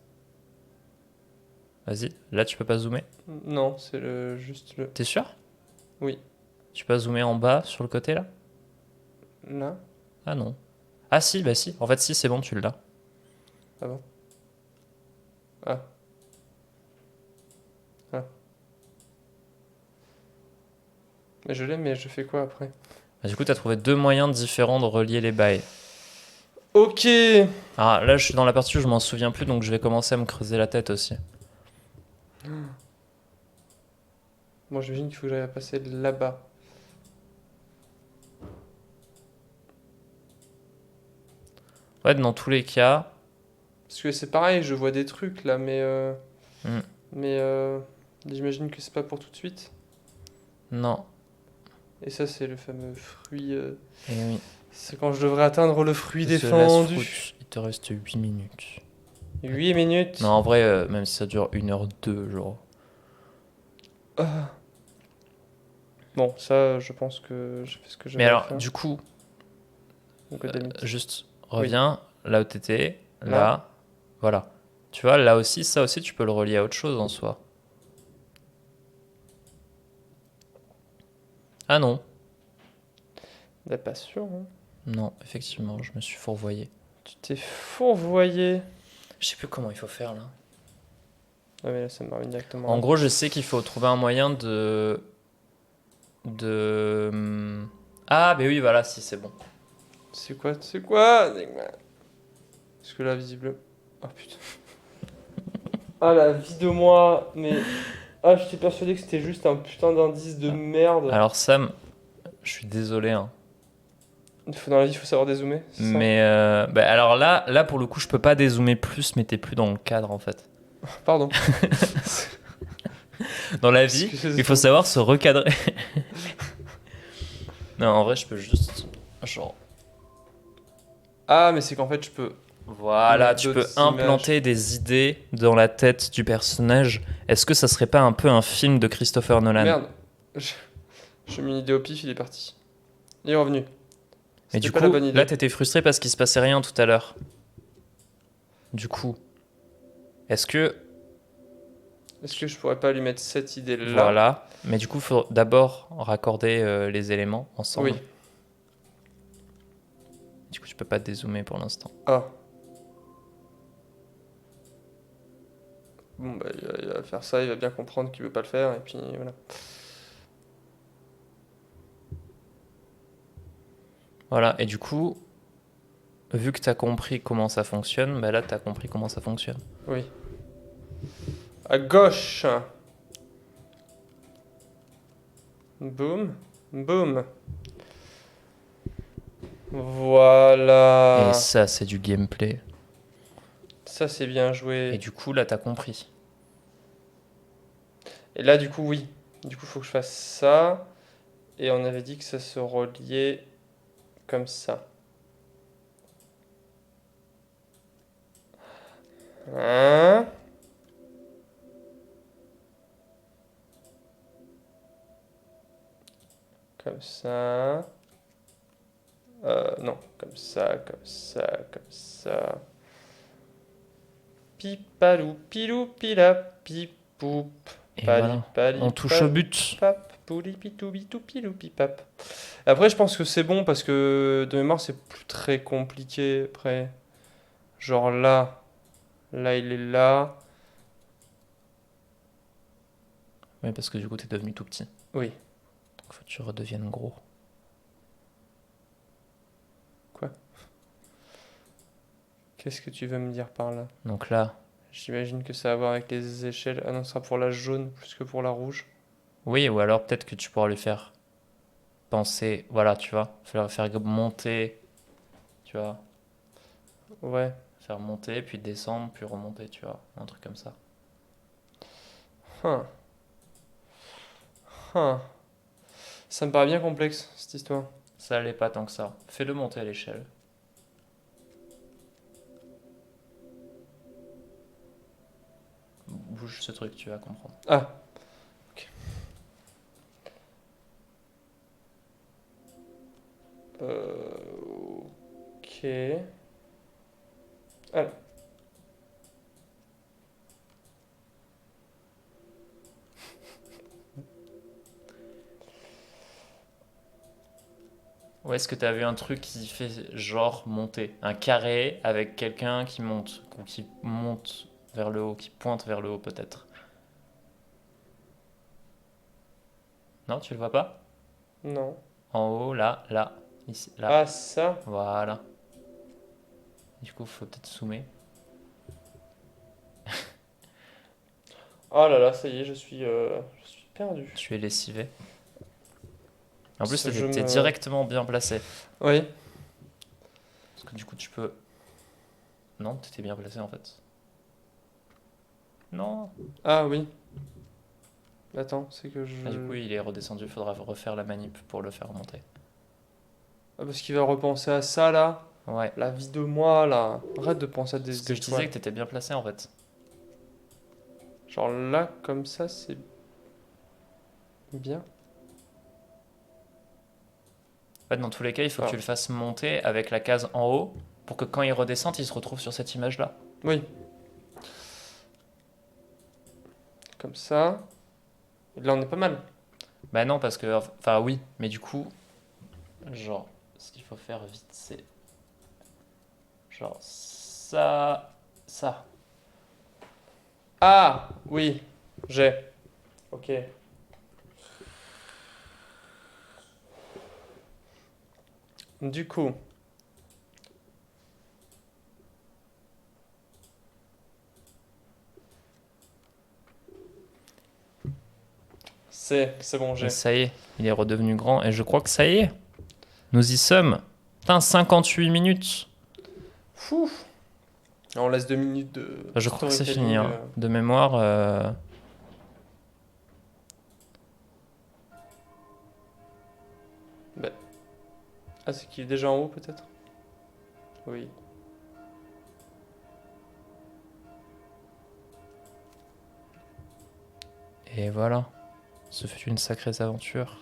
Vas-y, là tu peux pas zoomer. Non, c'est juste le. T'es sûr? Oui. Tu peux pas zoomer en bas sur le côté là? Là? Ah non. Ah si, bah si. En fait, si, c'est bon, tu l'as. Ah bon? Ah. Ah. Mais je l'ai, mais je fais quoi après? Bah, du coup, t'as trouvé deux moyens différents de relier les bails. Ok. Ah, là, je suis dans la partie où je m'en souviens plus, donc je vais commencer à me creuser la tête aussi. Moi, j'imagine qu'il faut que j'aille passer là-bas. Ouais, dans tous les cas. Parce que c'est pareil, je vois des trucs là, hmm, mais j'imagine que c'est pas pour tout de suite. non. Et ça, c'est le fameux fruit. Et oui. C'est quand je devrais atteindre le fruit The Last défendu. Fruit, il te reste 8 minutes. 8 minutes. Non, en vrai, même si ça dure 1h02, genre. Ah. Bon, ça, je pense que j'ai fait ce que Mais j'avais à alors, faire. du coup, Goddammit. juste Oui. reviens là où t'étais, Là? là, voilà. Tu vois, là aussi, ça aussi, tu peux le relier à autre chose en soi. Ah non, Bah, pas sûr, hein. non, effectivement, je me suis fourvoyé. Tu t'es fourvoyé. Je sais plus comment il faut faire là. Ah, mais là, ça me ramène directement En là. gros, je sais qu'il faut trouver un moyen Ah, mais oui, voilà, si, c'est bon. C'est quoi? C'est quoi? Parce que là, visible. Oh putain. Ah, la vie de moi. Mais. Ah, j'étais persuadé que c'était juste un putain d'indice de merde. Alors, Sam, je suis désolé, hein. Dans la vie, il faut savoir dézoomer, c'est ça? Mais bah, alors là, pour le coup, je peux pas dézoomer plus, mais t'es plus dans le cadre en fait. Pardon. Dans la vie, Excuse-moi. il faut savoir se recadrer. Non, en vrai, je peux juste. Genre. Ah, mais c'est qu'en fait, je peux. Voilà, Mettre tu peux d'autres implanter des idées dans la tête du personnage. Est-ce que ça serait pas un peu un film de Christopher Nolan? Merde. Je... J'ai mis une idée au pif, il est parti. Il est revenu. Mais C'était du pas la coup, bonne idée. là, t'étais frustré parce qu'il se passait rien tout à l'heure. Du coup, est-ce que. Est-ce que je pourrais pas lui mettre cette idée-là? Voilà. Mais du coup, il faut d'abord raccorder les éléments ensemble. Oui. Du coup, tu peux pas dézoomer pour l'instant. Ah. Bon, bah, il va faire ça, il va bien comprendre qu'il veut pas le faire, et puis voilà. Voilà, et du coup, vu que tu as compris comment ça fonctionne, bah là, tu as compris comment ça fonctionne. Oui. À gauche. Boum. Boum. Voilà. Et ça, c'est du gameplay. Ça, c'est bien Et joué. du coup, là, tu as compris. Et là, du coup, oui. Du coup, faut que je fasse ça. Et on avait dit que ça se reliait comme ça. Hein? Comme ça. Non, comme ça, comme ça, comme ça. Pipalou, pilou, pila, pipoup. Et Pali, voilà. pali, On touche au palou, but. pap, pouli, pitou, bitou, pilou, pipap. Après, je pense que c'est bon parce que de mémoire, c'est plus très compliqué. Après, genre là, là, il est là. Oui, parce que du coup, t'es devenu tout petit. Oui, Donc, faut que tu redeviennes gros. qu'est-ce que tu veux me dire par là? Donc là, J'imagine que ça a à voir avec les échelles. Ah non, ce sera pour la jaune plus que pour la rouge. oui, ou alors peut-être que tu pourras lui faire penser, voilà, tu vois, faire monter, tu vois, Ouais. faire monter, puis descendre, puis remonter, tu vois, un truc comme ça. Hein. Hein. Ça me paraît bien complexe, cette histoire. Ça allait pas tant que ça. Fais-le monter à l'échelle. Bouge ce truc, tu vas comprendre. Ah, ok. Alors, Ou est-ce que t'as vu un truc qui fait genre monter? Un carré avec quelqu'un qui monte, ou qui monte vers le haut, qui pointe vers le haut peut-être. Non, tu le vois pas? non. En haut, là, là, ici, là. Ah, ça. Voilà. Du coup, faut peut-être zoomer. Oh là là, ça y est, je suis perdu. Tu es lessivé. En plus, Je t'es me... directement bien placé. Oui. Parce que du coup, tu peux. Non, t'étais bien placé en fait. Non. Ah oui. Attends, c'est que Ah, du coup, je... il est redescendu. Faudra refaire la manip pour le faire remonter. Ah, parce qu'il va repenser à ça, là. Ouais. La vie de moi, là. Arrête de penser à Ce des que je disais étoiles. que t'étais bien placé en fait. Genre là, comme ça, c'est bien. En fait, dans tous les cas, il faut que Ah, tu le fasses monter avec la case en haut pour que quand il redescende, il se retrouve sur cette image-là. oui. Comme ça. Et là, on est pas mal. Bah non, parce que. Enfin, oui, mais du coup, genre, ce qu'il faut faire vite, c'est. Genre, ça. Ça. Ah, oui. J'ai. Ok. Du coup, c'est bon, Et j'ai. ça y est, il est redevenu grand. Et je crois que ça y est. Nous y sommes. Putain, 58 minutes. Fou. On laisse 2 minutes de Enfin, je crois que c'est fini, storytelling. hein. De mémoire. Bah, ah, c'est qu'il est déjà en haut, peut-être? Oui. Et voilà. Ce fut une sacrée aventure.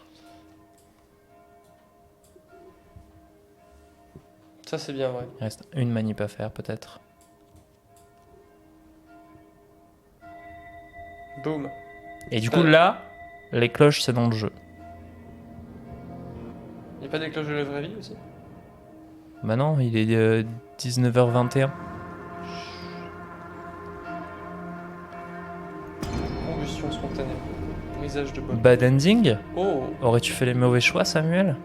Ça, c'est bien vrai. Il reste une manip à faire, peut-être. Boum. Et du coup, là, les cloches, c'est dans le jeu. Il a pas des cloches de la vraie vie aussi? Bah non, il est 19h21. Combustion spontanée. Brisage de bottes. Bad ending? Oh. Aurais-tu fait les mauvais choix, Samuel?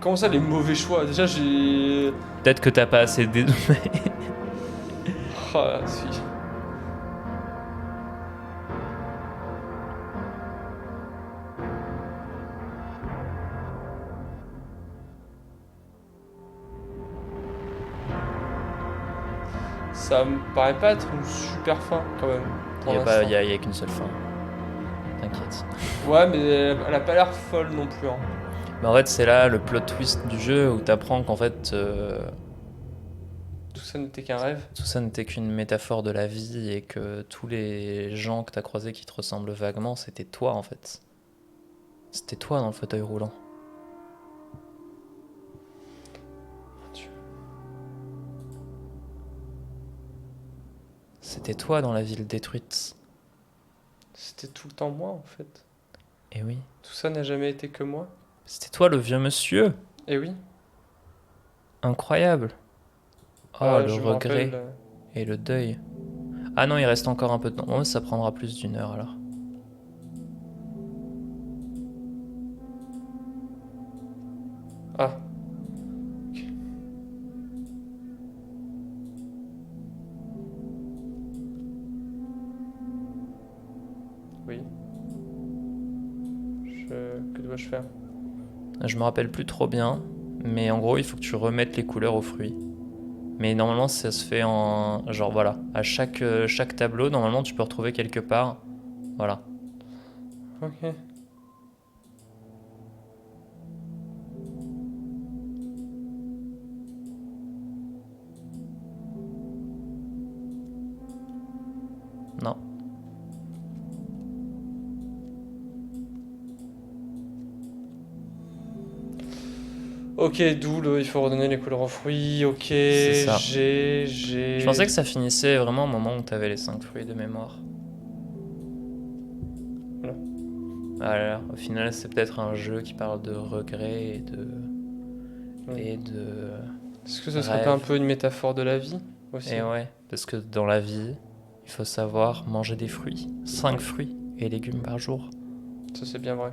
Comment ça, les mauvais choix? Déjà, j'ai... Peut-être que t'as pas assez dédommé. Ah, si. Ça me paraît pas être une super fin, quand même. Il Pour y a, l'instant. y a qu'une seule fin. T'inquiète. Ouais, mais elle a pas l'air folle non plus, hein. Mais en fait, c'est là le plot twist du jeu où t'apprends qu'en fait, Tout ça n'était qu'un rêve. tout ça n'était qu'une métaphore de la vie et que tous les gens que t'as croisés qui te ressemblent vaguement, c'était toi en fait. C'était toi dans le fauteuil roulant. C'était toi dans la ville détruite. C'était tout le temps moi, en fait. Eh oui. Tout ça n'a jamais été que moi. C'était toi le vieux monsieur. Et oui. Incroyable. Oh, Ah, le je me rappelle. regret et le deuil. Ah non, il reste encore un peu de temps. Oh, ça prendra plus d'une heure alors. Ah. Ok. Oui. Que dois-je faire? Je me rappelle plus trop bien, mais en gros, il faut que tu remettes les couleurs aux fruits. Mais normalement, ça se fait en... Genre voilà, à chaque tableau, normalement, tu peux retrouver quelque part. Voilà. Ok. Non. Ok, d'où il faut redonner les couleurs aux fruits. Ok, C'est ça. j'ai. Je pensais que ça finissait vraiment au moment où t'avais les 5 fruits de mémoire. Voilà. Ah là là, au final, c'est peut-être un jeu qui parle de regret et de... Oui. Et de... Est-ce que ce serait pas un rêve. peu une métaphore de la vie aussi? Et ouais, parce que dans la vie, il faut savoir manger des fruits. 5 fruits et légumes par jour. Ça, c'est bien vrai.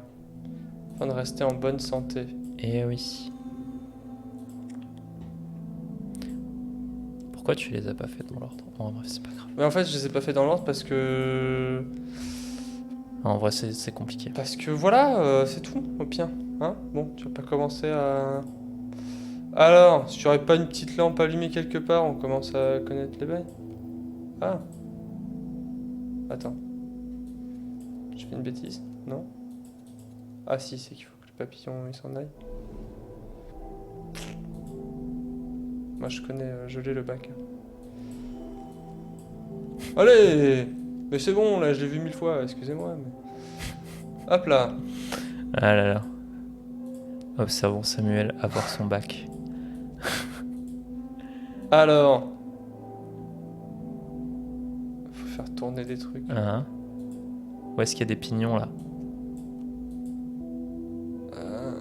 Afin de rester en bonne santé. Et oui. Pourquoi tu les as pas fait dans l'ordre? En vrai, c'est pas grave. Mais en fait, je les ai pas fait dans l'ordre parce que. En vrai, c'est compliqué. Parce que voilà, c'est tout, au pire. Hein? Bon, tu vas pas commencer à. Alors, si tu aurais pas une petite lampe allumée quelque part, on commence à connaître les bails. Ah. Attends. Je fais une bêtise? Non? Ah si, c'est qu'il faut que le papillon il s'en aille. Moi je connais, je l'ai le bac. Allez! Mais c'est bon, là, je l'ai vu 1000 fois, excusez-moi, mais... Hop là! Ah là là. Observons Samuel avoir son bac. Alors... Faut faire tourner des trucs. Hein? Où est-ce qu'il y a des pignons là? Euh,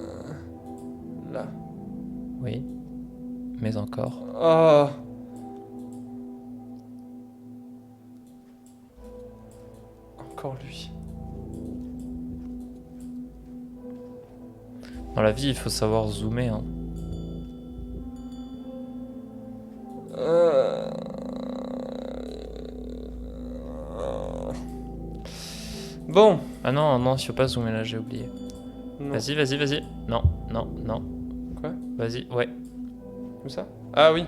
Là. Oui. Mais encore. Oh! Encore lui. Dans la vie, il faut savoir zoomer. Hein. Euh, Bon. Ah non, non, il faut pas zoomer là, j'ai oublié. Non. Vas-y, vas-y, vas-y. Non, non, non. Quoi? Vas-y, ouais. Comme ça? Ah oui.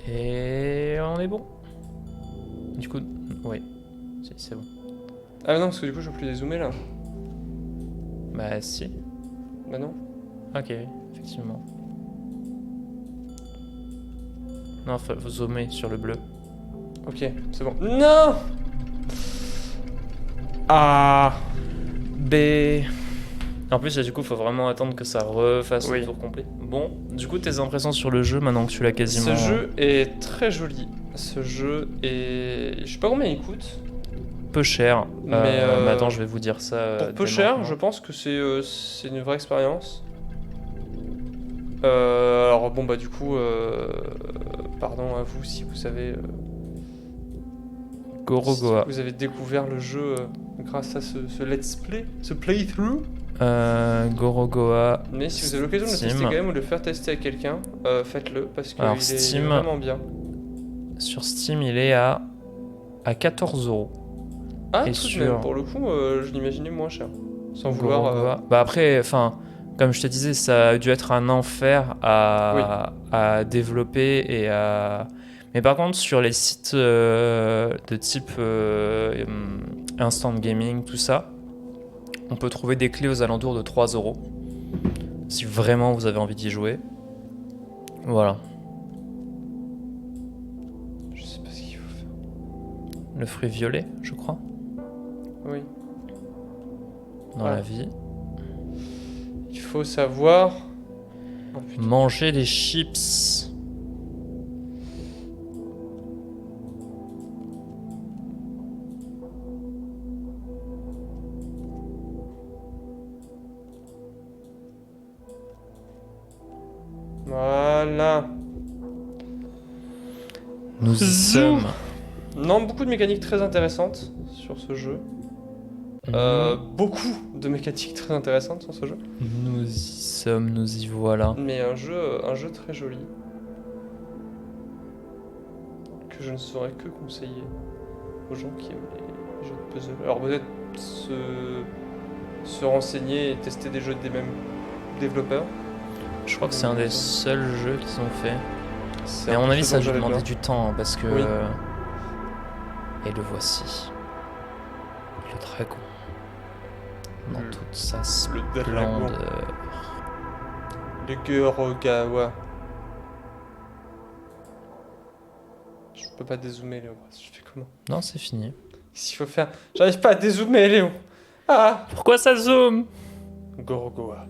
Et on est bon. Du coup, ouais. C'est bon. Ah non, parce que du coup je peux plus dézoomer là. Bah si. Bah non. Ok, effectivement. Non, faut zoomer sur le bleu. Ok, c'est bon. Non! Ah! B. En plus, là, du coup, faut vraiment attendre que ça refasse Oui. le tour complet. Bon, du coup, tes impressions sur le jeu maintenant que tu l'as quasiment. Ce jeu est très joli. Ce jeu est... Je sais pas combien il coûte. Peu cher. Mais, attends, je vais vous dire ça. Pour peu dès cher, maintenant. je pense que c'est une vraie expérience. Alors bon bah du coup, pardon à vous si vous avez, Gorogoa. si vous avez découvert le jeu grâce à ce let's play, ce playthrough. Gorogoa. Mais si vous avez l'occasion de le Steam. tester quand même ou de le faire tester à quelqu'un, faites-le parce qu'il Alors, est Steam. vraiment bien. Sur Steam, il est à 14 euros. Ah Et tout de sur même, pour le coup, je l'imaginais moins cher. Sans vouloir... Gorogoa. Bah après, enfin, comme je te disais, ça a dû être un enfer Oui. à développer et à. Mais par contre, sur les sites de type instant gaming, tout ça, on peut trouver des clés aux alentours de 3 euros. Si vraiment vous avez envie d'y jouer. Voilà. Je sais pas ce qu'il faut faire. Le fruit violet, je crois. Oui. dans Ah. la vie. Il faut savoir... Oh, putain. Manger des chips. Voilà. Nous y Zou. sommes. Non, beaucoup de mécaniques très intéressantes sur ce jeu. Beaucoup de mécaniques très intéressantes sur ce jeu. Nous y sommes, nous y voilà. Mais un jeu très joli. Que je ne saurais que conseiller aux gens qui aiment les jeux de puzzle. Alors peut-être se renseigner et tester des jeux des mêmes développeurs. Je crois que c'est un des seuls jeux qu'ils ont fait. C'est Mais à un mon peu avis, ce ça a dont dû j'avais demander peur. du temps hein, parce que. Oui. Et le voici. Le dragon. Dans Le- toute sa Le dragon. splendeur. Le Gorogawa. Je peux pas dézoomer, Léo. Je fais comment? Non, c'est fini. Qu'est-ce qu'il faut faire? J'arrive pas à dézoomer, Léo. Ah! Pourquoi ça zoome? Gorogoa.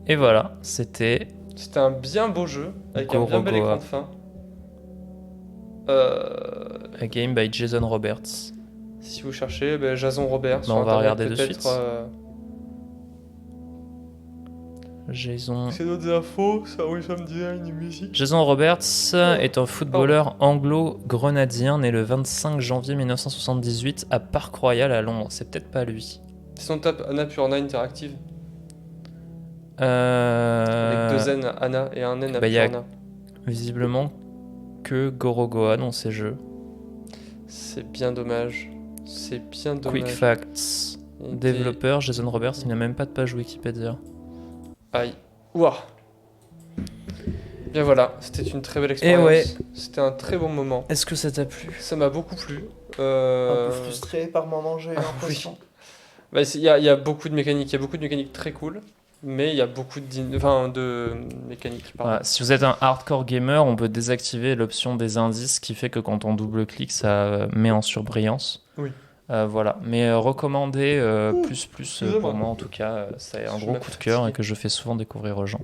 Et voilà, c'était C'était un bien beau jeu, avec un bien bel Gorogoa. écran de fin. A Game by Jason Roberts. Si vous cherchez, ben, Jason Robert sur on va internet, regarder de peut-être. suite. Jason... C'est d'autres infos, ça, oui, ça me design, une musique. Jason Roberts est un footballeur anglo-grenadien né le 25 janvier 1978 à Park Royal à Londres. C'est peut-être pas lui. Si on tape Annapurna Interactive, avec deux N, Anna, et un N bah, y a- Annapurna. Visiblement que Gorogoa dans ces jeux. C'est bien dommage. C'est bien dommage. Quick Facts. Il était- Développeur Jason Roberts, il n'a même pas de page Wikipédia. Aïe. Ouah. Bien voilà, c'était une très belle expérience. ouais. C'était un très bon moment. Est-ce que ça t'a plu? Ça m'a beaucoup plu. par moment, j'ai l'impression. Bah, il y a beaucoup de mécaniques. Il y a beaucoup de mécaniques très cool. Mais il y a beaucoup de mécaniques. Pardon. Voilà, si vous êtes un hardcore gamer, on peut désactiver l'option des indices qui fait que quand on double-clique, ça met en surbrillance. Oui. Voilà, mais recommandé plus excusez-moi. pour moi en tout cas, c'est un Je gros m'ai coup de cœur fatigué. et que je fais souvent découvrir aux gens.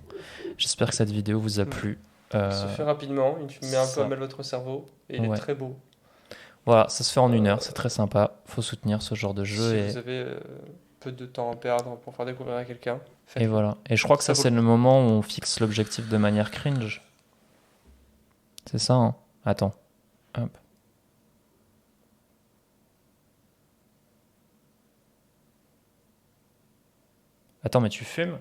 J'espère que cette vidéo vous a plu. Ça se fait rapidement. Il met un peu ça. à mal votre cerveau. Et il est Ouais. très beau. Voilà, ça se fait en 1 heure, c'est très sympa. Faut soutenir ce genre de jeu Si et, vous avez peu de temps à perdre pour faire découvrir à quelqu'un, et faites-le. voilà. Et je crois que ça Ça vaut c'est le moment où on fixe l'objectif de manière cringe. C'est ça, hein? Attends. Hop. Attends, mais tu fumes?